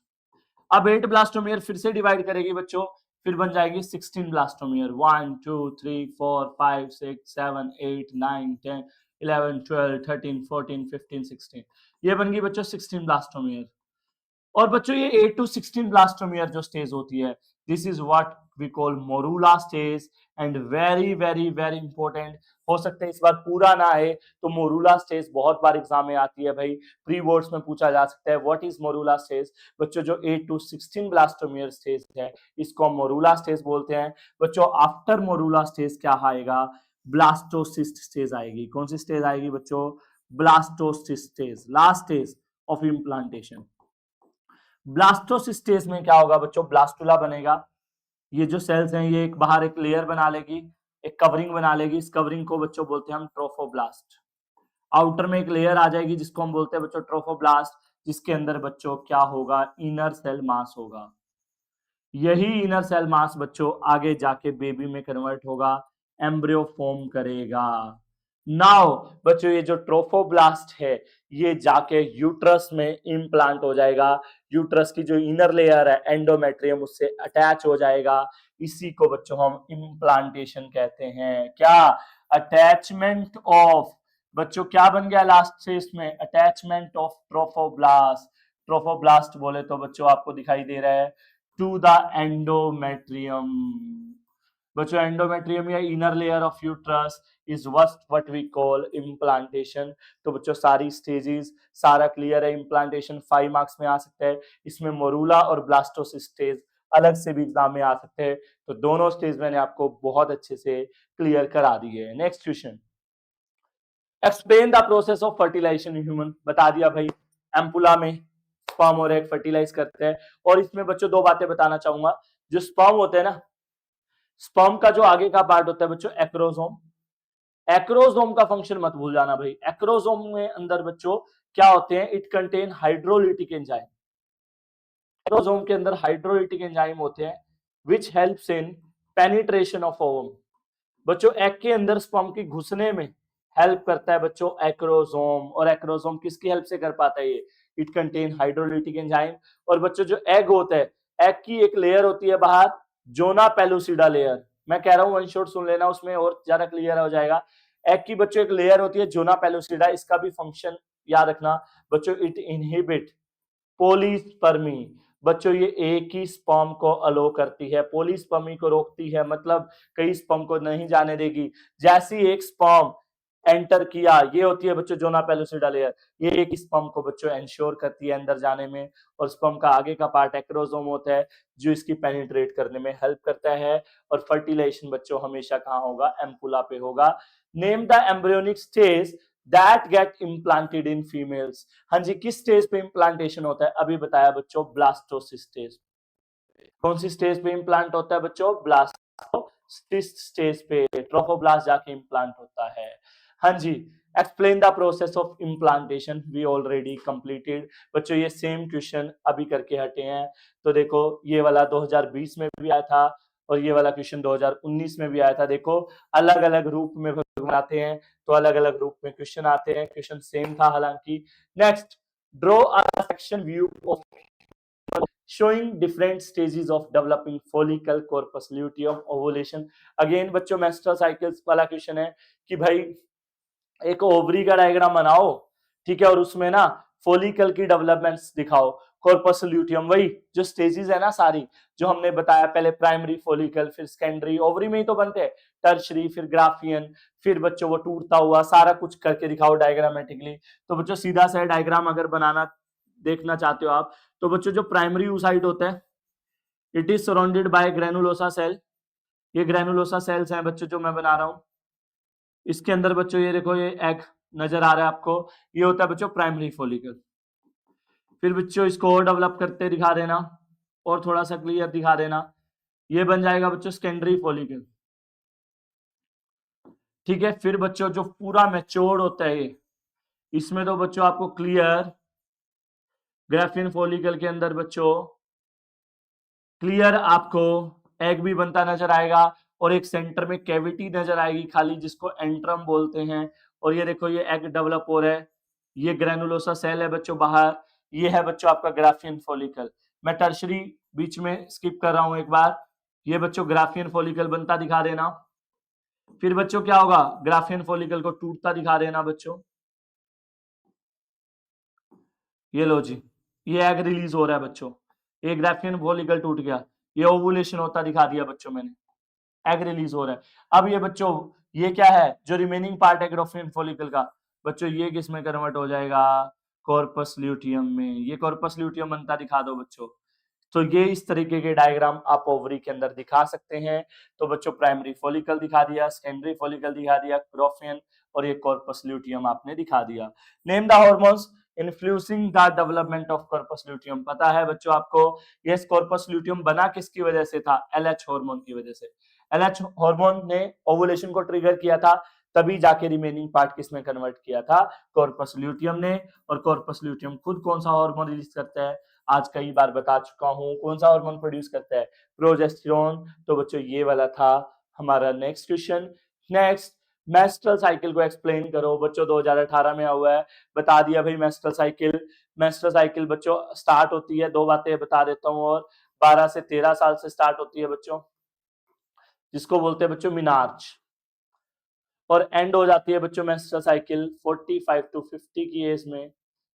अब 8 ब्लास्टोमियर फिर से डिवाइड करेगी बच्चों, फिर बन जाएगी 16 ब्लास्टोमियर, 1 2 3 4 5 6 7 8 9 10 11 12 13 14 15 16, ये बन गई बच्चों 16 ब्लास्टोमियर। और बच्चों ये 8 to 16 ब्लास्टोमियर जो स्टेज होती है, this is what we call morula stage, and very very very important. हो सकता है इस बार पूरा ना आए, तो मोरूला स्टेज बहुत बार एग्जाम में आती है भाई, प्री बोर्ड्स में पूछा जा सकता है, व्हाट इज मोरूला स्टेज। बच्चों जो 8 to 16 ब्लास्टोमियर स्टेज है, इसको हम मोरूला स्टेज बोलते हैं। बच्चों आफ्टर मोरूला स्टेज क्या आएगा, ब्लास्टोसिस्ट स्टेज आएगी। कौन सी स्टेज आएगी बच्चों, blastocyst stage, last stage of implantation. Blastocyst stage में क्या होगा बच्चों, ब्लास्टुला बनेगा, ये जो सेल्स हैं ये एक बाहर एक लेयर बना लेगी, एक कवरिंग बना लेगी, इस कवरिंग को बच्चों बोलते हैं हम ट्रोफोब्लास्ट। आउटर में एक लेयर आ जाएगी जिसको हम बोलते हैं बच्चों ट्रोफोब्लास्ट, जिसके अंदर बच्चों क्या होगा, इनर सेल मास होगा। यही इनर सेल मास बच्चों आगे जाके बेबी में कन्वर्ट होगा, एम्ब्रियो फॉर्म करेगा। नाउ बच्चों ये जो ट्रोफोब्लास्ट है ये जाके यूट्रस में इम्प्लांट हो जाएगा, यूट्रस की जो इनर लेयर है एंडोमेट्रियम उससे अटैच हो जाएगा, इसी को बच्चों हम इम्प्लांटेशन कहते हैं। क्या, अटैचमेंट ऑफ, बच्चों क्या बन गया लास्ट से इसमें, अटैचमेंट ऑफ ट्रोफोब्लास्ट। ट्रोफोब्लास्ट बोले तो बच्चों आपको दिखाई दे रहा है, टू द एंडोमेट्रियम। बच्चों एंडोमेट्रियम या inner layer of uterus is what we call implantation. तो बच्चों सारी स्टेजेस सारा क्लियर है, इम्प्लांटेशन 5 मार्क्स में आ सकता है, इसमें मोरूला और ब्लास्टोसिस्ट स्टेज अलग से भी एग्जाम में आ सकते हैं। तो दोनों स्टेज मैंने आपको बहुत अच्छे से क्लियर करा दी है। Next question, explain the process of fertilisation in human. बता दिया भाई, एम्पुला में स्पर्म और एग फर्टिलाइज करते हैं। और इसमें बच्चों दो बातें बताना चाहूंगा। जो स्पर्म होते हैं ना, स्पर्म का जो आगे का पार्ट होता है बच्चों एक्रोसोम, एक्रोसोम का फंक्शन मत भूल जाना भाई। एक्रोसोम में अंदर बच्चों क्या होते हैं, it contain hydrolytic enzyme. Acrosome के अंदर हाइड्रोलिटिक एंजाइम होते हैं which helps in penetration of ovum. बच्चों एग के अंदर स्पर्म की घुसने में हेल्प करता है बच्चों एक्रोसोम। और एक्रोसोम किसकी हेल्प से कर पाता है ये, इट कंटेन हाइड्रोलिटिक एंजाइम। और बच्चों जो एग होता है, एग की एक लेयर होती है बाहर, जोना पेलुसिडा लेयर। मैं कह रहा हूं वन शॉट सुन लेना, उसमें और ज्यादा क्लियर हो जाएगा। एग की बच्चों एक लेयर होती है जोना पेलुसिडा, इसका भी फंक्शन याद रखना बच्चों, इट इनहिबिट पोलीस्पर्मी। बच्चों ये एक ही स्पर्म को अलो करती है, पोलीस्पर्मी को रोकती है, मतलब कई स्पर्म को नहीं जाने देगी। जैसी एक स्पर्म एंटर किया, ये होती है बच्चों जोना पेलुसिडा लेयर, ये एक स्पर्म को बच्चों एंश्योर करती है अंदर जाने में। और स्पर्म का आगे का पार्ट एक्रोसोम होता है जो इसकी पेनिट्रेट करने में हेल्प करता है। और फर्टिलाइजेशन बच्चों हमेशा कहाँ होगा, एम्पुला पे होगा। Name the embryonic stage that get implanted in females. हाँ जी, किस स्टेज पे इम्प्लांटेशन होता है, अभी बताया बच्चों, ब्लास्टोसिस स्टेज। कौन सी स्टेज पे इम्प्लांट होता है बच्चों, ब्लास्टोसिस स्टेज पे ट्रोफोब्लास्ट जाके इम्प्लांट होता है। हाँ जी, explain the process of implantation, we already completed. बच्चों ये सेम क्वेश्चन अभी करके हटे हैं। तो देखो ये वाला 2020 में भी आया था और ये वाला क्वेश्चन 2019 में भी आया था। देखो अलग अलग रूप में बनाते हैं तो अलग अलग रूप में क्वेश्चन आते हैं, क्वेश्चन सेम था हालांकि। Next, draw a section view of showing different stages of developing follicle, corpus luteum, ovulation। Again बच्चों मेंस्ट्रुअल साइकिल्स वाला क्वेश्चन है कि भाई एक ओवरी का डायग्राम बनाओ, ठीक है, और उसमें ना फोलिकल की डेवलपमेंट्स दिखाओ, कॉर्पस ल्यूटियम, वही जो स्टेजेस है ना सारी जो हमने बताया, पहले प्राइमरी फोलिकल, फिर सेकेंडरी, ओवरी में ही तो बनते हैं, टर्शरी, फिर ग्राफियन, फिर बच्चों वो टूटता हुआ, सारा कुछ करके दिखाओ डायग्रामेटिकली। तो बच्चों सीधा सा डायग्राम अगर बनाना देखना चाहते हो आप, तो बच्चों जो प्राइमरी oocyte होता है, it is surrounded by granulosa cell. ये ग्रेनुलोसा सेल्स हैं बच्चों जो मैं बना रहा हूं। इसके अंदर बच्चों ये देखो ये एग नजर आ रहा है आपको, ये होता है बच्चों प्राइमरी फोलिकल। फिर बच्चों इसको और डेवलप करते दिखा देना और थोड़ा सा क्लियर दिखा देना, ये बन जाएगा बच्चों सेकेंडरी फोलिकल। ठीक है, फिर बच्चों जो पूरा मैच्योर्ड होता है ये, इसमें तो बच्चों आपको क्लियर ग्राफियन फोलिकल के अंदर बच्चों क्लियर आपको एग भी बनता नजर आएगा और एक सेंटर में कैविटी नजर आएगी खाली, जिसको एंट्रम बोलते हैं। और ये देखो ये एग डेवलप हो रहा है, ये ग्रेनुलोसा सेल है बच्चों बाहर, ये है बच्चों आपका ग्राफियन फॉलिकल। मैं टर्शरी बीच में स्किप कर रहा हूं एक बार, ये बच्चों ग्राफियन फॉलिकल बनता दिखा देना। फिर बच्चों क्या होगा, ग्राफियन फॉलिकल को टूटता दिखा देना बच्चों, ये लो जी, ये एग रिलीज हो रहा है बच्चों, ये ग्राफियन फॉलिकल टूट गया, ये ओवुलेशन होता दिखा दिया बच्चों मैंने, एग रिलीज हो रहा है। अब ये बच्चों ये क्या है, जो रिमेनिंग पार्ट है ग्राफियन फॉलिकल का, बच्चों ये किस में कन्वर्ट हो जाएगा, कॉर्पस ल्यूटियम में। ये कॉर्पस ल्यूटियम बनता दिखा दो बच्चों। तो ये इस तरीके के डायग्राम आप ओवरी के अंदर दिखा सकते हैं। तो बच्चों प्राइमरी फॉलिकल दिखा दिया, सेकेंडरी फॉलिकल दिखा दिया, ग्राफियन, और ये कॉर्पस ल्यूटियम आपने दिखा दिया। Name the hormones influencing the development of corpus luteum. पता है बच्चों आपको, ये कॉर्पस ल्यूटियम बना किसकी वजह से था, एलएच हार्मोन की वजह से। एलएच हार्मोन ने ओवुलेशन को ट्रिगर किया था, तभी जाके रिमेनिंग पार्ट किसमें कन्वर्ट किया था, कॉर्पस ल्यूटियम ने। और कॉर्पस ल्यूटियम खुद कौन सा हार्मोन रिलीज करता है, आज कई बार बता चुका हूं, कौन सा हार्मोन प्रोड्यूस करता है, प्रोजेस्टेरोन। तो बच्चों ये वाला था हमारा next question. Next, menstrual cycle को एक्सप्लेन करो। बच्चों 2018 में हुआ है, बता दिया भाई मेंस्ट्रुअल साइकिल। मेंस्ट्रुअल साइकिल बच्चों स्टार्ट होती है, दो बातें बता देता हूं, और 12 से 13 साल से स्टार्ट होती है बच्चों, जिसको बोलते हैं बच्चों मिनार्च, और एंड हो जाती है बच्चों मेंस्ट्रुअल साइकिल 45 टू 50 की एज में,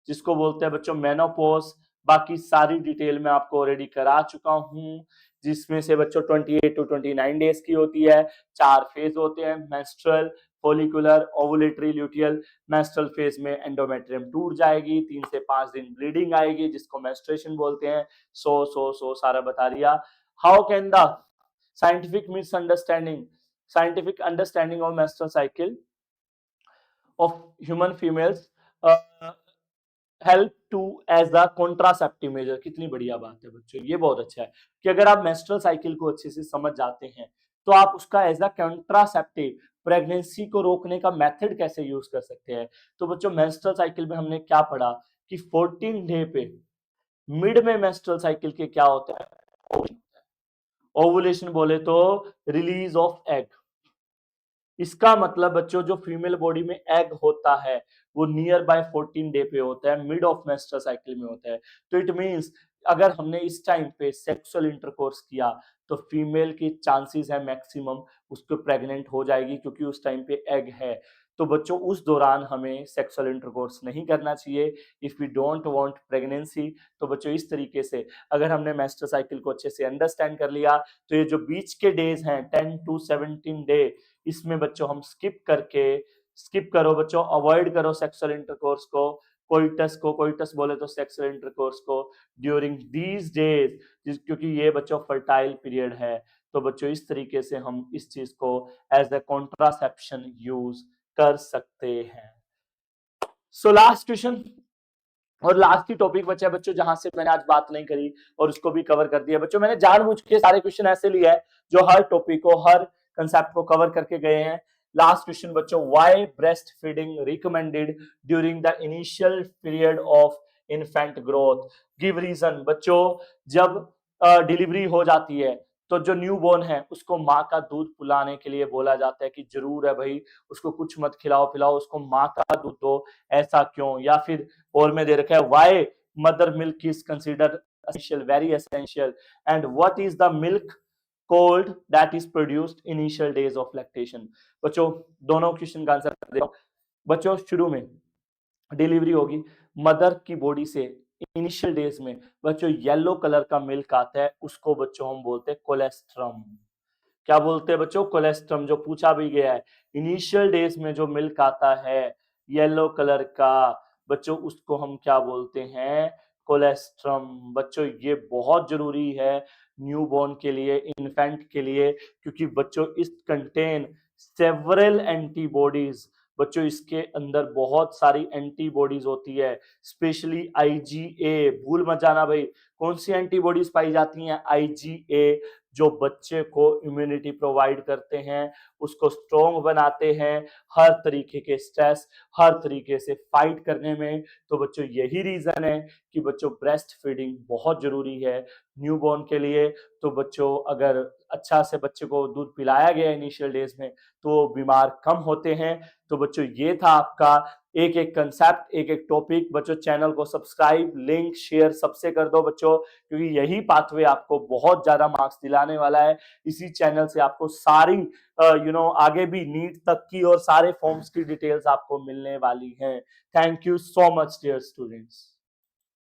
जिसको बोलते हैं बच्चों मेनोपॉज। बाकी सारी डिटेल में आपको ऑलरेडी करा चुका हूं, जिसमें से बच्चों 28 टू 29 डेज की होती है। 4 फेज होते हैं, menstrual, follicular, ovulatory, luteal. Menstrual phase में एंडोमेट्रियम टूट जाएगी, 3 से 5 दिन ब्लीडिंग आएगी, जिसको मेंस्ट्रुएशन बोलते हैं। सो सारा बता दिया। How can the scientific understanding of menstrual cycle of human females help to as the contraceptive measure. कितनी बढ़िया बात है बच्चों, ये बहुत अच्छा है कि अगर आप मेंस्ट्रुअल साइकिल को अच्छे से समझ जाते हैं तो आप उसका एज अ कॉन्ट्रासेप्टिव प्रेगनेंसी को रोकने का मेथड कैसे यूज कर सकते हैं। तो बच्चों मेंस्ट्रुअल साइकिल में हमने क्या पढ़ा कि 14 डे पे मिड में मेंस्ट्रुअल साइकिल के क्या होता है, ओवुलेशन बोले तो रिलीज ऑफ एग। इसका मतलब बच्चों जो फीमेल बॉडी में एग होता है वो नियर बाय 14 डे पे होता है, मिड ऑफ मेंस्ट्रुअल साइकिल में होता है। तो इट मींस अगर हमने इस टाइम पे सेक्सुअल इंटरकोर्स किया तो फीमेल की चांसेस है मैक्सिमम उसको प्रेग्नेंट हो जाएगी, क्योंकि उस टाइम पे एग है। तो बच्चों उस दौरान हमें सेक्सुअल इंटरकोर्स नहीं करना चाहिए if we don't want pregnancy. तो बच्चों इस तरीके से अगर हमने मेंस्ट्रुअल साइकिल को अच्छे से अंडरस्टैंड कर लिया तो ये जो बीच के डेज हैं 10 to 17 डे, इसमें बच्चों हम स्किप करो बच्चों, अवॉइड करो सेक्सुअल इंटरकोर्स को, कोइटस बोले तो सेक्सुअल इंटरकोर्स को ड्यूरिंग दीज डेज, क्योंकि ये बच्चों फर्टाइल पीरियड है। तो बच्चों इस तरीके से हम इस चीज को एज ए कॉन्ट्रासेप्शन यूज कर सकते हैं। सो लास्ट क्वेश्चन और लास्ट ही टॉपिक बचा है बच्चों जहां से मैंने आज बात नहीं करी और उसको भी कवर कर दिया। बच्चों मैंने जानबूझ के सारे क्वेश्चन ऐसे लिए हैं जो हर टॉपिक को, हर कंसेप्ट को कवर करके गए हैं। लास्ट क्वेश्चन बच्चों, why breast feeding recommended during the initial period of infant growth, give reason. बच्चों जब डिलीवरी हो जाती है तो जो न्यूबॉर्न है उसको माँ का दूध पिलाने के लिए बोला जाता है कि जरूर है भाई उसको कुछ मत खिलाओ पिलाओ, उसको माँ का दूध दो। ऐसा क्यों? या फिर और में दे रखा है why mother milk is considered essential, very essential, and what is the milk cold that is produced initial days of lactation. बच्चों दोनों क्वेश्चन का आंसर दे रहा हूं। बच्चों शुरू में डिलीवरी होगी, मदर की बॉडी से इनिशियल डेज में बच्चों येलो कलर का मिल्क आता है, उसको बच्चों हम बोलते हैं कोलेस्ट्रम। क्या बोलते हैं बच्चों? कोलेस्ट्रम। जो पूछा भी गया है, इनिशियल डेज में जो मिल्क आता है येलो कलर का बच्चों उसको हम क्या बोलते हैं? कोलेस्ट्रम। बच्चों ये बहुत जरूरी है न्यूबॉर्न के लिए, इन्फेंट के लिए, क्योंकि बच्चों इस कंटेन सेवरल एंटीबॉडीज। बच्चों इसके अंदर बहुत सारी एंटीबॉडीज होती है, स्पेशली आईजीए। भूल मत जाना भाई, कौन सी एंटीबॉडीज पाई जाती हैं? आईजीए, जो बच्चे को इम्यूनिटी प्रोवाइड करते हैं, उसको स्ट्रॉन्ग बनाते हैं हर तरीके के स्ट्रेस, हर तरीके से फाइट करने में। तो बच्चों यही रीजन है कि बच्चों ब्रेस्ट फीडिंग बहुत जरूरी है न्यूबॉर्न के लिए। तो बच्चों अगर अच्छा से बच्चे को दूध पिलाया गया इनिशियल डेज में तो बीमार कम होते हैं। तो बच्चों ये था आपका एक एक कंसेप्ट, एक एक टॉपिक। बच्चों चैनल को सब्सक्राइब, लिंक, शेयर सबसे कर दो बच्चों, क्योंकि यही पाथवे आपको बहुत ज्यादा मार्क्स दिलाने वाला है। इसी चैनल से आपको सारी आगे भी नीट तक की और सारे फॉर्म्स की डिटेल्स आपको मिलने वाली हैं। Thank you so much dear students.